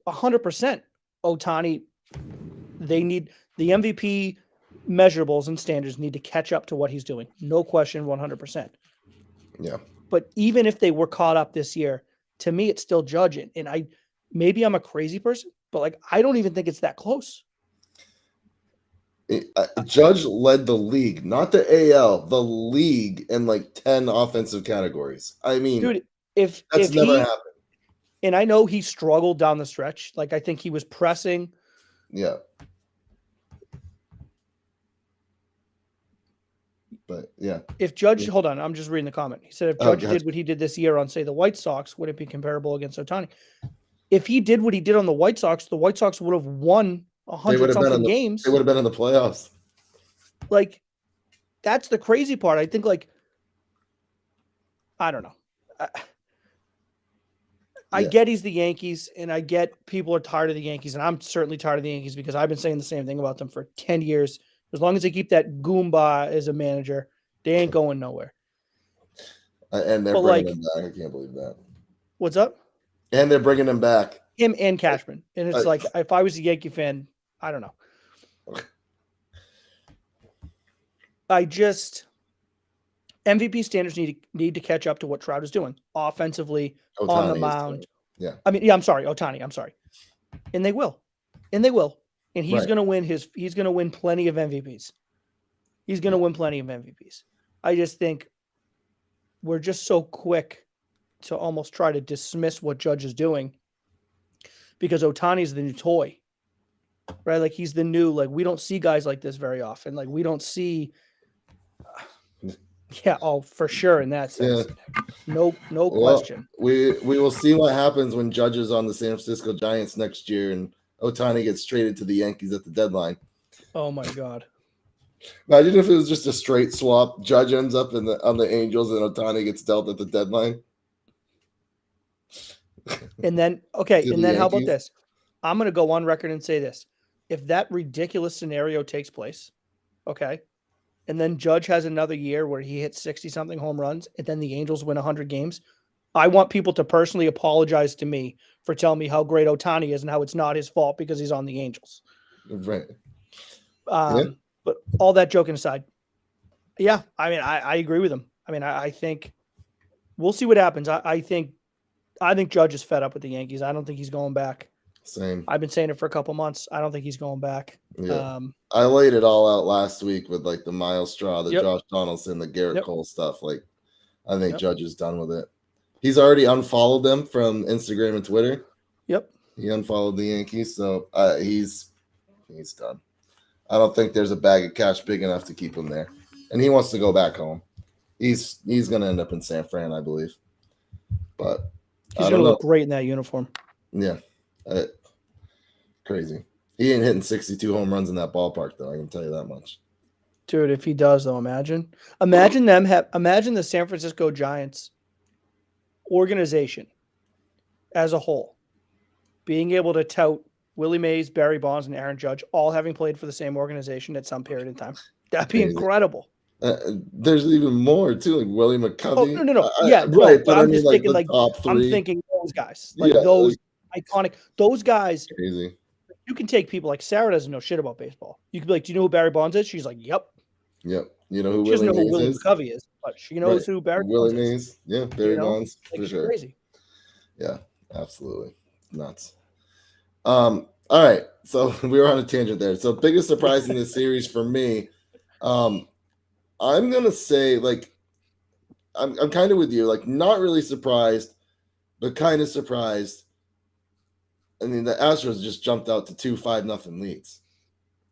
100% Ohtani. They need the MVP measurables and standards need to catch up to what he's doing. No question, 100%. Yeah. But even if they were caught up this year, to me, it's still Judge. And maybe I'm a crazy person, but like, I don't even think it's that close. Judge led the league, not the AL, the league in like 10 offensive categories. I mean, dude, if never happened. And I know he struggled down the stretch. Like, I think he was pressing. Yeah. But yeah. If Judge, hold on, I'm just reading the comment. He said if Judge did what he did this year on, say, the White Sox, would it be comparable against Ohtani? If he did what he did on the White Sox would have won 100-something games. They would have been in the playoffs. Like, that's the crazy part. I think, like, I don't know. I get he's the Yankees, and I get people are tired of the Yankees, and I'm certainly tired of the Yankees because I've been saying the same thing about them for 10 years. As long as they keep that Goomba as a manager, they ain't going nowhere. And they're bringing him back. I can't believe that. What's up? And they're bringing him back. Him and Cashman. And it's like, if I was a Yankee fan, I don't know. MVP standards need to catch up to what Trout is doing offensively, Ohtani on the mound. Yeah. I'm sorry, Ohtani. I'm sorry. And they will. And he's going to win he's going to win plenty of MVPs. He's going to win plenty of MVPs. I just think we're just so quick to almost try to dismiss what Judge is doing because Ohtani's the new toy, right? Like, he's the new, like, we don't see guys like this very often. Like, we don't see, for sure in that sense. Yeah. No question. We will see what happens when Judge is on the San Francisco Giants next year and Ohtani gets traded to the Yankees at the deadline. Oh my God. Imagine if it was just a straight swap. Judge ends up on the Angels and Ohtani gets dealt at the deadline. And then, how about this? I'm going to go on record and say this. if that ridiculous scenario takes place, okay, and then Judge has another year where he hits 60 something home runs and then the Angels win 100 games, I want people to personally apologize to me for telling me how great Otani is and how it's not his fault because he's on the Angels. Right. Yeah. But all that joking aside, yeah, I mean, I agree with him. I mean, I think we'll see what happens. I think Judge is fed up with the Yankees. I don't think he's going back. Same. I've been saying it for a couple months. I don't think he's going back. Yeah. I laid it all out last week with like the Miles Straw, the Josh Donaldson, the Garrett Cole stuff. Like, I think Judge is done with it. He's already unfollowed them from Instagram and Twitter. Yep. He unfollowed the Yankees, so he's done. I don't think there's a bag of cash big enough to keep him there, and he wants to go back home. He's going to end up in San Fran, I believe. But he's going to look great in that uniform. Yeah, crazy. He ain't hitting 62 home runs in that ballpark, though. I can tell you that much. Dude, if he does, though, imagine the San Francisco Giants organization as a whole being able to tout Willie Mays, Barry Bonds, and Aaron Judge all having played for the same organization at some period of time. That'd be incredible. There's even more too, like Willie McCovey. Oh, no. Yeah, right. But I'm just thinking like top three. I'm thinking those guys, like those iconic. Those guys. Crazy. You can take people like Sarah doesn't know shit about baseball. You could be like, "Do you know who Barry Bonds is?" She's like, "Yep." Yep. You know who she doesn't know who Willie McCovey is, but she knows who Barry Bonds is. Willie Mays. Yeah, Barry Bonds for sure. Crazy. Yeah, absolutely nuts. All right, so we were on a tangent there. So biggest surprise in this series for me, I'm gonna say like I'm kind of with you, like not really surprised, but kind of surprised. I mean, the Astros just jumped out to 2-5-0 leads.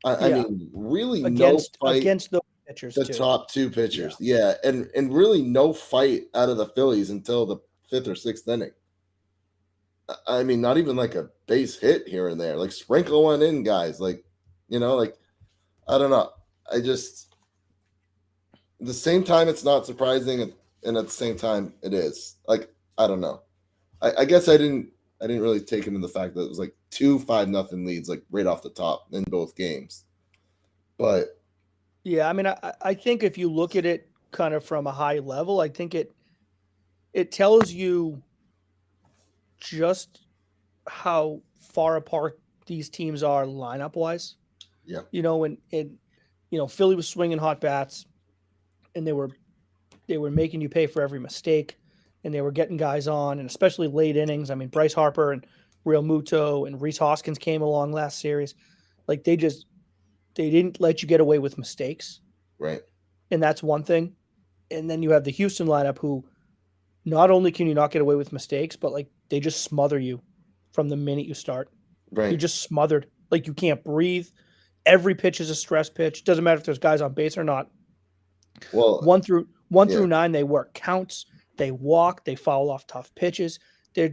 I mean, really against no fight against those pitchers. The top two pitchers, yeah, and really no fight out of the Phillies until the 5th or 6th inning. I mean, not even like a base hit here and there. Like sprinkle one in, guys. Like, like I don't know. I just at the same time it's not surprising, and at the same time it is. Like, I don't know. I guess I didn't really take into the fact that it was like 2-5-0 leads, like right off the top in both games. But yeah, I mean, I think if you look at it kind of from a high level, I think it tells you just how far apart these teams are lineup wise. Yeah. When Philly was swinging hot bats and they were making you pay for every mistake, and they were getting guys on, and especially late innings. I mean, Bryce Harper and Real Muto and Rhys Hoskins came along last series. Like they didn't let you get away with mistakes. Right. And that's one thing. And then you have the Houston lineup who not only can you not get away with mistakes, but like they just smother you from the minute you start. Right. You're just smothered. Like you can't breathe. Every pitch is a stress pitch. Doesn't matter if there's guys on base or not. Well, 1 through 9, they work counts. They walk. They foul off tough pitches. They're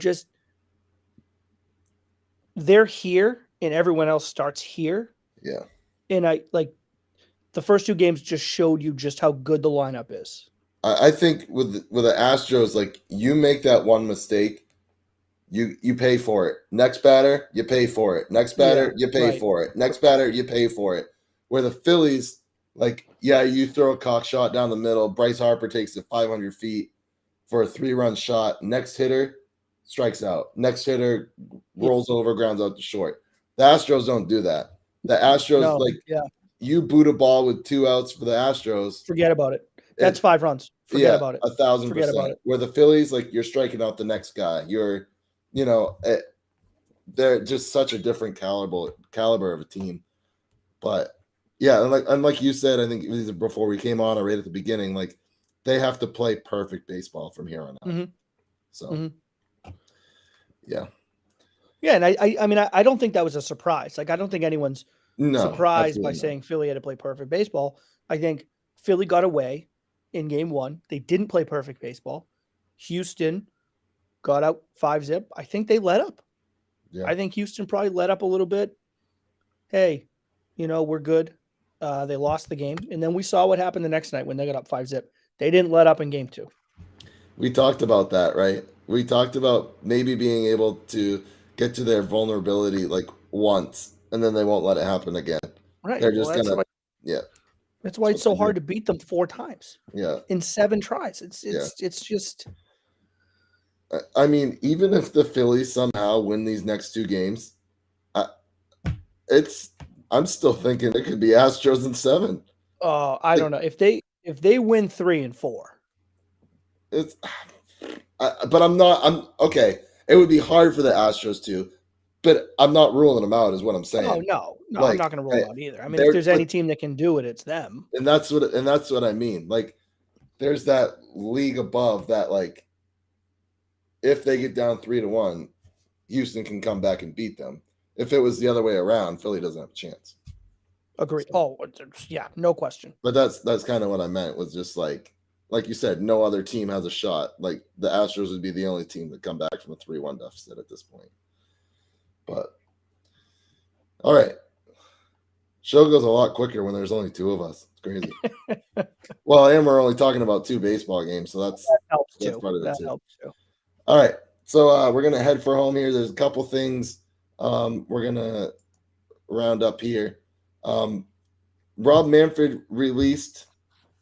here, and everyone else starts here. Yeah. And the first 2 games just showed you just how good the lineup is. I think with the Astros, like you make that one mistake, you pay for it. Next batter, you pay for it. Next batter, you pay for it. Next batter, you pay for it. Where the Phillies, like, you throw a cock shot down the middle. Bryce Harper takes it 500 feet for a 3-run shot. Next hitter strikes out. Next hitter rolls over, grounds out to short. The Astros don't do that. The Astros, you boot a ball with 2 outs for the Astros. Forget about it. That's 5 runs. Forget about it. 1,000%. Forget about it. Where the Phillies, like, you're striking out the next guy. They're just such a different caliber of a team. But yeah, and like you said, I think it was before we came on or right at the beginning, like they have to play perfect baseball from here on out. Mm-hmm. So yeah. Yeah, and I mean I don't think that was a surprise. Like I don't think anyone's surprised by saying Philly had to play perfect baseball. I think Philly got away in game 1. They didn't play perfect baseball. Houston got out 5-0. I think they let up. Yeah. I think Houston probably let up a little bit. Hey, we're good. They lost the game. And then we saw what happened the next night when they got up 5-0. They didn't let up in game 2. We talked about that, right? We talked about maybe being able to get to their vulnerability like once and then they won't let it happen again. Right. They're Well, just gonna, yeah. that's why it's so hard to beat them 4 times Yeah, in 7 tries. It's just I mean, even if the Phillies somehow win these next 2 games, it's I'm still thinking it could be Astros in 7. I don't know if they win 3 and 4. It's, but I'm okay. It would be hard for the Astros too, but I'm not ruling them out. Is what I'm saying. Oh no, I'm Like, not going to roll out either. I mean, if they're- there's any team that can do it, it's them. and that's what I mean. Like, there's that league above that. Like, if they get down 3-1, Houston can come back and beat them. If it was the other way around, Philly doesn't have a chance. Agreed. Oh, yeah, no question. But that's kind of what I meant, was just like you said, no other team has a shot. Like, the Astros would be the only team that come back from a 3-1 deficit at this point. But all right. Show goes a lot quicker when there's only 2 of us. It's crazy. Well, and we're only talking about 2 baseball games, so that helps that's too. part of it That too. helps too. All right. So we're gonna head for home here. There's a couple things we're gonna round up here. Rob Manfred released,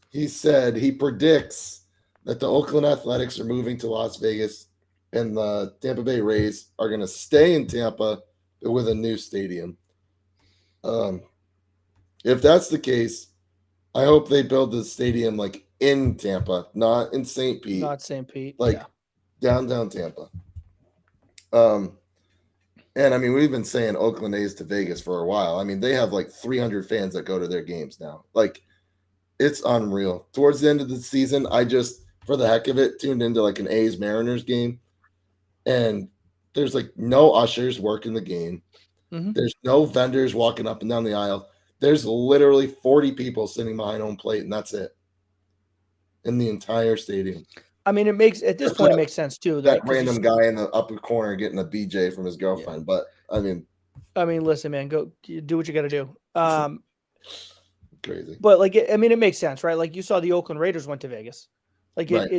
he said he predicts that the Oakland Athletics are moving to Las Vegas and the Tampa Bay Rays are going to stay in Tampa with a new stadium. If that's the case, I hope they build the stadium like in Tampa, not in St. Pete. Not St. Pete. Like, yeah. downtown Tampa. And I mean, we've been saying Oakland A's to Vegas for a while. I mean, they have like 300 fans that go to their games now. Like, it's unreal. Towards the end of the season, I just, for the heck of it, tuned into like an A's Mariners game, and there's like no ushers working the game. Mhm. There's no vendors walking up and down the aisle. There's literally 40 people sitting behind home plate, and that's it in the entire stadium. I mean, it makes at this point it makes sense too. That random guy in the upper corner getting a BJ from his girlfriend, but I mean, listen, man, go do what you got to do. Crazy. But like, I mean, it makes sense, right? Like, you saw the Oakland Raiders went to Vegas. Like, Right.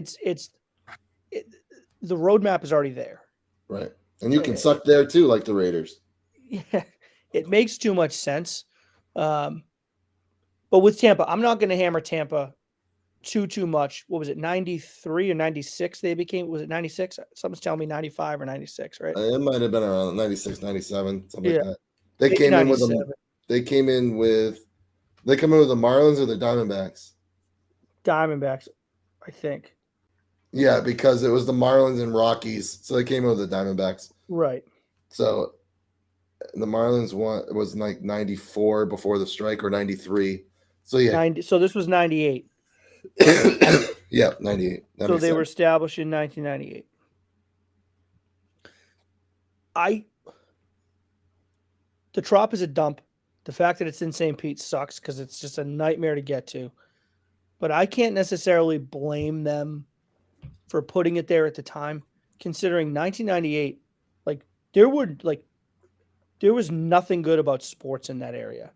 The roadmap is already there. Right, and you can suck there too, like the Raiders. Yeah, it makes too much sense. But with Tampa, I'm not going to hammer Tampa too much. What was it, 93 or 96 they became? Was it 96? Someone's telling me 95 or 96, right? It might have been around 96, 97, something Yeah. like that. They Maybe came in with 97. They come in with the Marlins or the Diamondbacks. Diamondbacks, I think. Yeah, because it was the Marlins and Rockies, so they came in with the Diamondbacks. Right. So the Marlins was like 94 before the strike, or 93. So yeah, 90. So this was 98. yeah, 98. So they were established in 1998. The Trop is a dump. The fact that it's in St. Pete sucks because it's just a nightmare to get to. But I can't necessarily blame them for putting it there at the time, considering 1998, there was nothing good about sports in that area.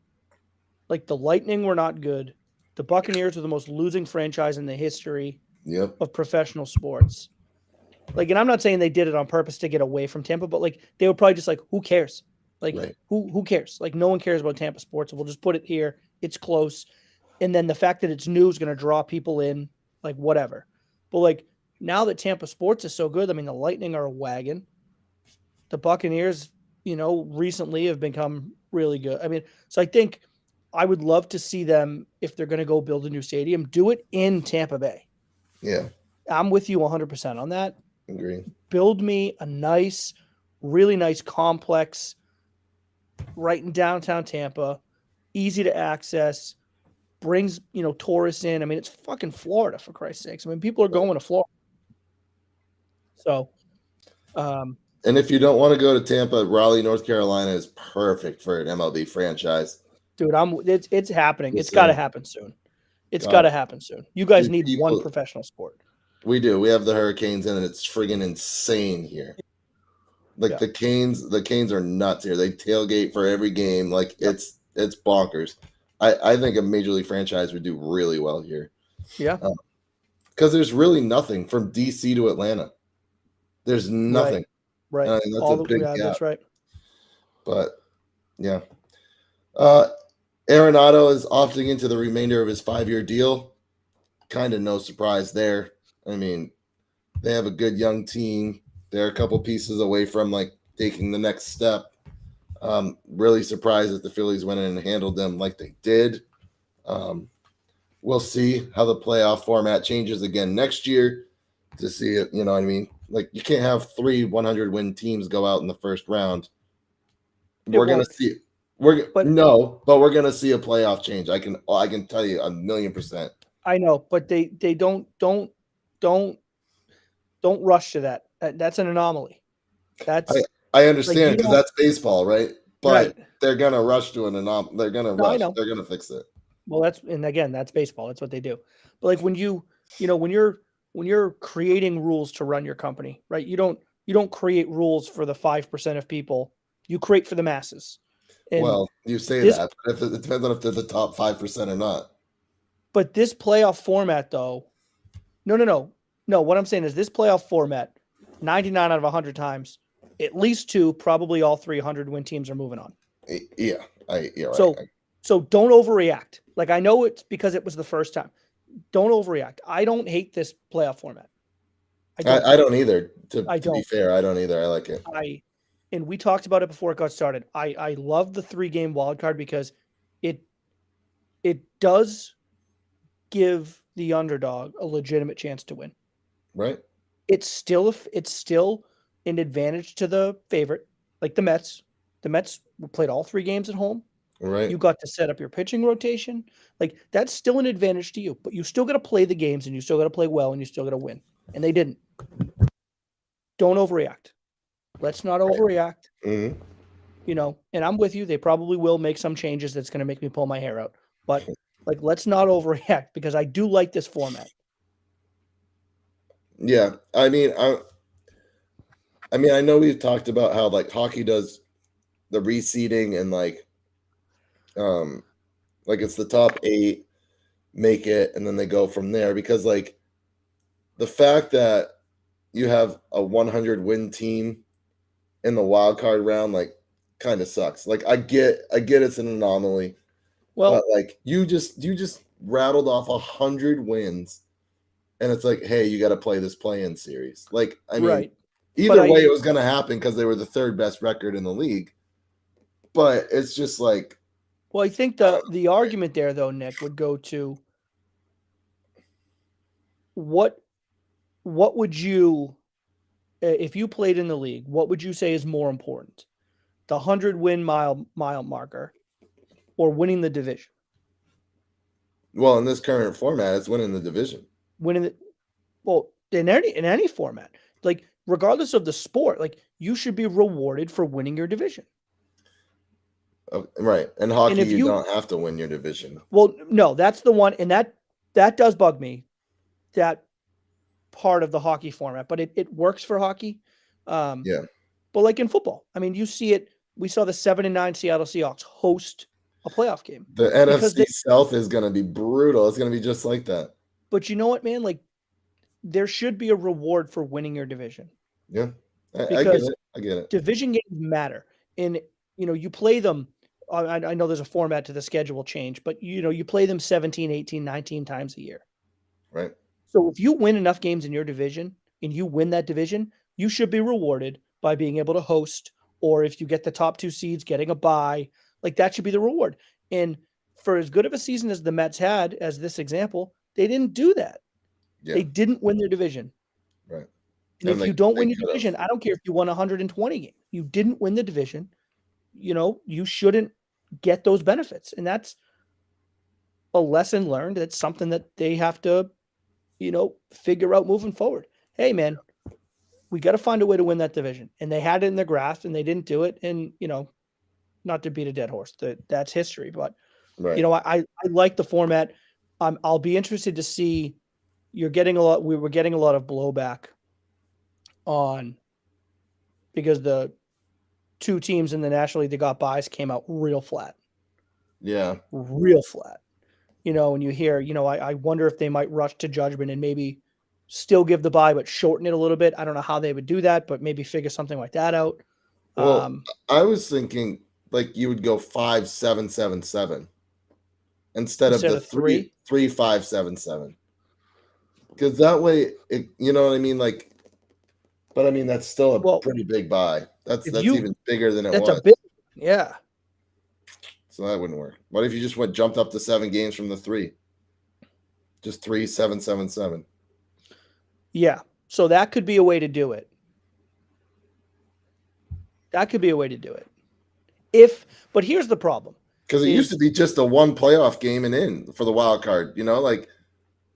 Like, the Lightning were not good. The Buccaneers were the most losing franchise in the history of professional sports. Like, and I'm not saying they did it on purpose to get away from Tampa, but like, they were probably just like, who cares? Like, right. who cares? Like, no one cares about Tampa sports. We'll just put it here. It's close. And then the fact that it's new is going to draw people in, like, whatever. But like, now that Tampa sports is so good, I mean, the Lightning are a wagon. The Buccaneers, recently have become really good. I mean, so I think I would love to see them, if they're going to go build a new stadium, do it in Tampa Bay. Yeah. I'm with you 100% on that. Agree. Build me a nice, really nice complex right in downtown Tampa, easy to access, brings, tourists in. I mean, it's fucking Florida, for Christ's sakes. I mean, people are going to Florida. So, and if you don't want to go to Tampa, Raleigh, North Carolina is perfect for an MLB franchise. Dude, it's happening. It's got to happen soon. It's got to happen soon. You guys need one professional sport. We do. We have the Hurricanes in, and it's friggin' insane here. Like, the Canes are nuts here. They tailgate for every game. Like, it's bonkers. I think a major league franchise would do really well here. Yeah. Because there's really nothing from DC to Atlanta. There's nothing. Right. And I think that's a big gap. That's right. But yeah. Uh, Arenado is opting into the remainder of his 5-year deal. Kind of no surprise there. I mean, they have a good young team. They're a couple pieces away from like taking the next step. Really surprised that the Phillies went in and handled them like they did. We'll see how the playoff format changes again next year to see it. You know what I mean? Like you can't have 3 100-win teams go out in the first round. We're gonna won't. see. But But we're gonna see a playoff change. I can tell you 1,000,000%. I know, but they don't rush to that. That's an anomaly. That's I like you understand because don't that's baseball, right? But right. they're gonna rush to an They're gonna No, I rush. know. They're gonna fix it. Well, and again, that's baseball. That's what they do. But like when when you're creating rules to run your company, right? You don't create rules for the 5% of people. You create for the masses. And Well, you say this that, but if it depends on if they're the top 5% or not. but this playoff format though, no. No, what I'm saying is this playoff format, 99 out of 100 times, at least 2, probably all 300-win teams are moving on. Yeah, yeah, right. So don't overreact. Like I know it's because it was the first time. Don't overreact. I don't hate this playoff format. I don't either. To I be don't. fair, I don't either. I like it. And we talked about it before it got started. I love the 3-game wild card because it does give the underdog a legitimate chance to win. Right. It's still an advantage to the favorite, like the Mets. The Mets played all 3 games at home. Right. You got to set up your pitching rotation. Like that's still an advantage to you, but you still got to play the games and you still got to play well and you still got to win. And they didn't. Don't overreact. Let's not overreact. Mm-hmm. You know, and I'm with you. They probably will make some changes that's going to make me pull my hair out. But like, let's not overreact because I do like this format. Yeah, I mean, I know we've talked about how like hockey does the reseeding and like it's the top 8 make it and then they go from there because like the fact that you have a 100-win team in the wild card round like kind of sucks. Like I get it's an anomaly. Well, but like you just rattled off 100 wins and it's like, hey, you got to play this play-in series. Like I mean, right. either way it was going to happen because they were the 3rd best record in the league. But it's just like, well, I think the argument there though, Nick, would go to what would you, if you played in the league, what would you say is more important? The 100-win mile marker or winning the division? well, in this current format, it's winning the division. Well, in any format, like regardless of the sport, like you should be rewarded for winning your division. Right. And hockey, And if you don't have to win your division. Well, no, that's the one, and that does bug me, that part of the hockey format, but it works for hockey. Yeah. But like in football, I mean, you see it. We saw the 7-9 Seattle Seahawks host a playoff game. The NFC South is going to be brutal. It's going to be just like that. But you know what, man? Like, there should be a reward for winning your division. Yeah, I get it. I get it. Division games matter, and you play them. I know there's a format to the schedule change, but you play them 17, 18, 19 times a year. Right. So if you win enough games in your division and you win that division, you should be rewarded by being able to host, or if you get the top 2 seeds, getting a bye. Like that should be the reward. And for as good of a season as the Mets had, as this example, they didn't do that. Yeah. They didn't win their division. Right. And if you don't win your division, I don't care if you won 120 games. You didn't win the division. You shouldn't get those benefits. And that's a lesson learned. It's something that they have to, figure out moving forward. Hey, man, we got to find a way to win that division. And they had it in their grasp and they didn't do it. And, not to beat a dead horse, that's history. But, right. I like the format. I'll be interested to see. We were getting a lot of blowback on because the 2 teams in the National League that got buys came out real flat. Yeah. Real flat. And you hear, I wonder if they might rush to judgment and maybe still give the buy, but shorten it a little bit. I don't know how they would do that, but maybe figure something like that out. Well, I was thinking like you would go 5-7-7-7 instead of Instead the of 3? 3-5-7-7. Because that way, you know what I mean? Like, but I mean, that's still a Well, pretty big buy. That's if you even bigger than it that's was. a big yeah. So that wouldn't work. What if you just jumped up to 7 games from the 3? Just 3-7-7-7. Yeah. So that could be a way to do it. That could be a way to do it. But here's the problem. Because it used to be just a 1 playoff game and in for the wild card, you know, like.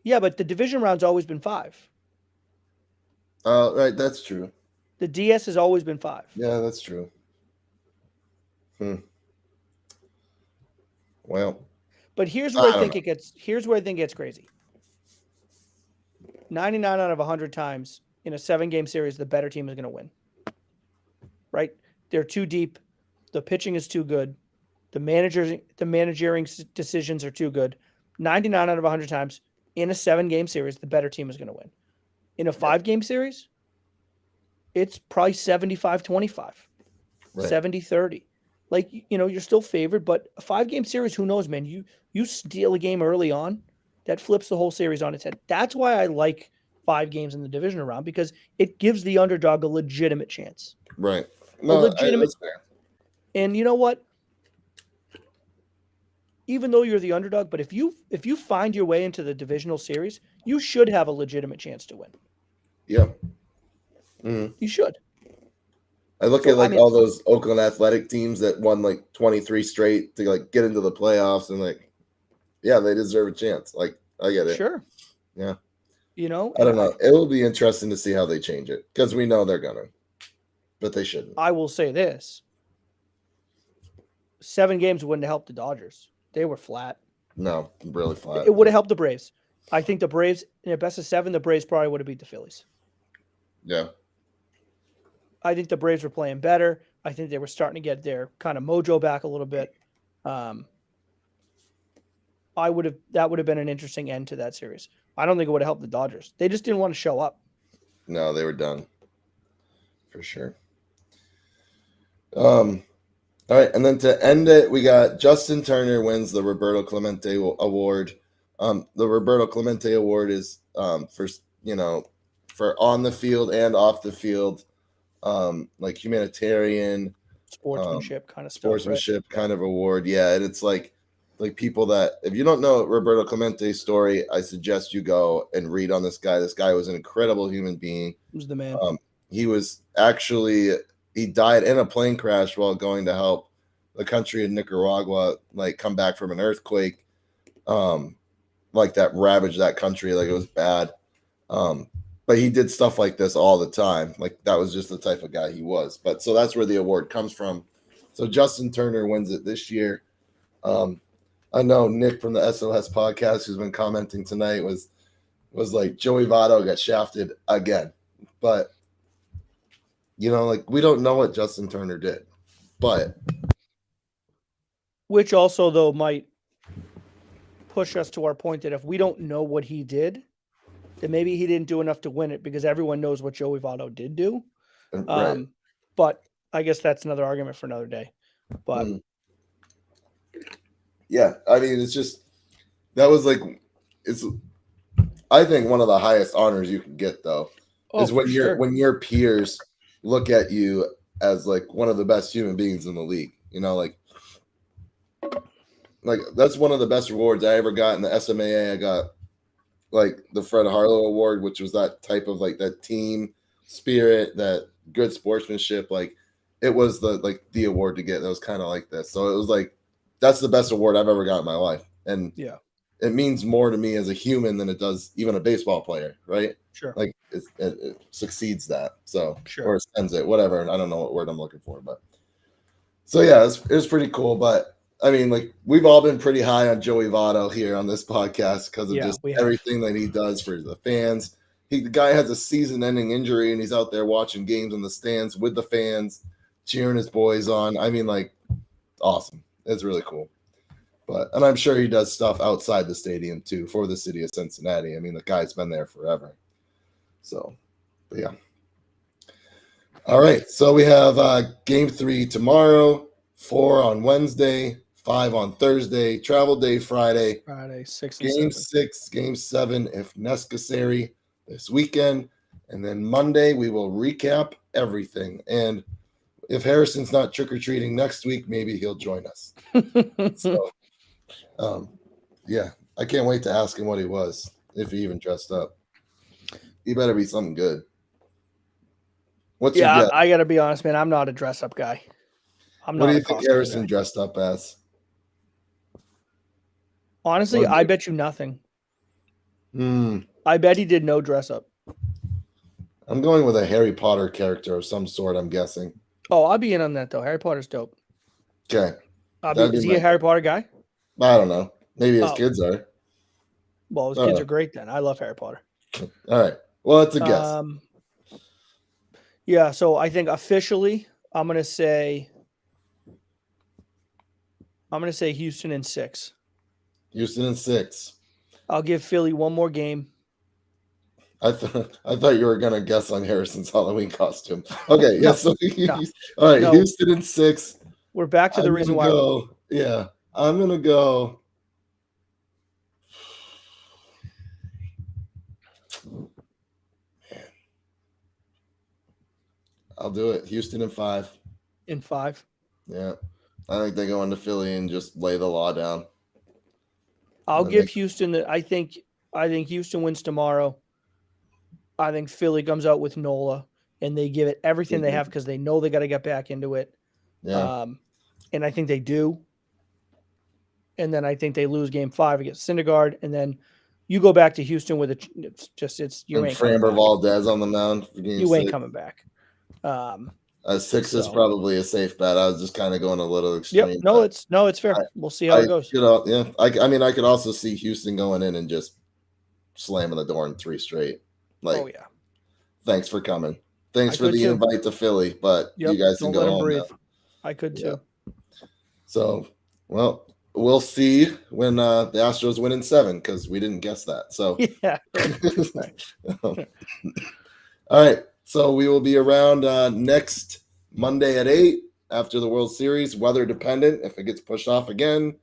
Yeah, but the division round's always been 5. Right, that's true. The DS has always been 5. Yeah, that's true. Well, but here's where I think it gets crazy. 99 out of 100 times in a 7-game series, the better team is going to win. Right? They're too deep. The pitching is too good. The managerial decisions are too good. 99 out of 100 times in a 7-game series, the better team is going to win. In a 5-game series, it's probably 75-25, right. 70-30. Like, you know, you're still favored, but a 5-game series, who knows, man? You steal a game early on, that flips the whole series on its head. That's why I like 5 games in the division round, because it gives the underdog a legitimate chance. Right. No, that's fair. And you know what? Even though you're the underdog, but if you find your way into the divisional series, you should have a legitimate chance to win. Yeah. Mm-hmm. You should. I look at all those Oakland Athletic teams that won like 23 straight to like get into the playoffs, and like, yeah, they deserve a chance. Like, I get it. Sure. Yeah. You know, I don't know. It will be interesting to see how they change it, because we know they're gonna, but they shouldn't. I will say this: 7 games wouldn't have helped the Dodgers. They were flat. No, really flat. It would have helped the Braves. I think the Braves, in a best of 7, the Braves probably would have beat the Phillies. Yeah. I think the Braves were playing better. I think they were starting to get their kind of mojo back a little bit. That would have been an interesting end to that series. I don't think it would have helped the Dodgers. They just didn't want to show up. No, they were done. For sure. All right, and then to end it, we got Justin Turner wins the Roberto Clemente Award. The Roberto Clemente Award is for on the field and off the field, like humanitarian sportsmanship kind of stuff, sportsmanship kind of award. Yeah, and it's like people that, if you don't know Roberto Clemente's story, I suggest you go and read on this guy. This guy was an incredible human being. He was the man. He died in a plane crash while going to help the country of Nicaragua, like, come back from an earthquake, like that ravaged that country. Like, it was bad. But he did stuff like this all the time. Like, that was just the type of guy he was. But so that's where the award comes from. So Justin Turner wins it this year. I know Nick from the SLS podcast, who's been commenting tonight, was like, Joey Votto got shafted again. But, you know, like, we don't know what Justin Turner did. But which also, though, might push us to our point that if we don't know what he did, then maybe he didn't do enough to win it, because everyone knows what Joey Votto did do. Right. But I guess that's another argument for another day. But yeah, I mean, it's just, that was like, it's, I think, one of the highest honors you can get, though, is when your peers look at you as like one of the best human beings in the league. You know, like that's one of the best rewards I ever got in the SMAA. I got like the Fred Harlow Award, which was that type of like that team spirit, that good sportsmanship. Like, it was the award to get. That was kind of like this. So it was like, that's the best award I've ever got in my life. And yeah, it means more to me as a human than it does even a baseball player, right? Sure. Like, it succeeds that. So, sure. Or sends it, whatever. I don't know what word I'm looking for, but so yeah, it was pretty cool. But I mean, like, we've all been pretty high on Joey Votto here on this podcast because of just everything that he does for the fans. The guy has a season-ending injury, and he's out there watching games in the stands with the fans, cheering his boys on. I mean, like, awesome. It's really cool. And I'm sure he does stuff outside the stadium too for the city of Cincinnati. I mean, the guy's been there forever. So, but yeah. All right. So we have Game 3 tomorrow. 4 on Wednesday, 5 on Thursday, travel day Friday, Friday, 6 and game 7. 6, game 7 if necessary this weekend. And then Monday, we will recap everything. And if Harrison's not trick-or-treating next week, maybe he'll join us. So, yeah, I can't wait to ask him what he was, if he even dressed up. He better be something good. What's your guess? I got to be honest, man. I'm not a dress-up guy. I'm What not do a you think costume Harrison guy. dressed up as? Honestly, Or- I bet you nothing. Hmm. I bet he did no dress-up. I'm going with a Harry Potter character of some sort, I'm guessing. Oh, I'll be in on that, though. Harry Potter's dope. Okay. Is he a Harry Potter guy? I don't know. Maybe his Oh. kids are. Well, his kids are great then. I love Harry Potter. All right. Well, it's a guess. Yeah, so I think officially I'm gonna say Houston in 6. Houston in 6. I'll give Philly one more game. I thought you were gonna guess on Harrison's Halloween costume. Okay, No, yeah. So no, all right, no. Houston in 6. We're back to the reason why. Yeah, I'm gonna go. I'll do it. Houston in 5. In 5. Yeah, I think they go into Philly and just lay the law down. I'll give Houston I think Houston wins tomorrow. I think Philly comes out with Nola and they give it everything they have because they know they got to get back into it. Yeah. And I think they do. And then I think they lose game 5 against Syndergaard. And then you go back to Houston with you and ain't coming Framber back. Valdez on the mound. You ain't coming back. 6 is probably a safe bet. I was just kind of going a little extreme. Yep. No, it's fair. We'll see how it goes. Yeah. I mean, I could also see Houston going in and just slamming the door in 3 straight. Like, oh yeah. Thanks for coming. Thanks for the invite to Philly, but you guys can go home now. I could too. So, well, we'll see when the Astros win in 7 because we didn't guess that. So, yeah. All right. So we will be around next Monday at 8 after the World Series. Weather dependent. If it gets pushed off again,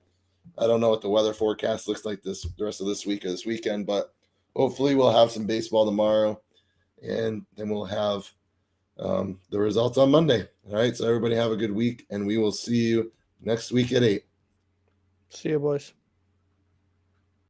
I don't know what the weather forecast looks like the rest of this week or this weekend, but hopefully we'll have some baseball tomorrow, and then we'll have the results on Monday. All right. So everybody have a good week, and we will see you next week at 8. See you, boys.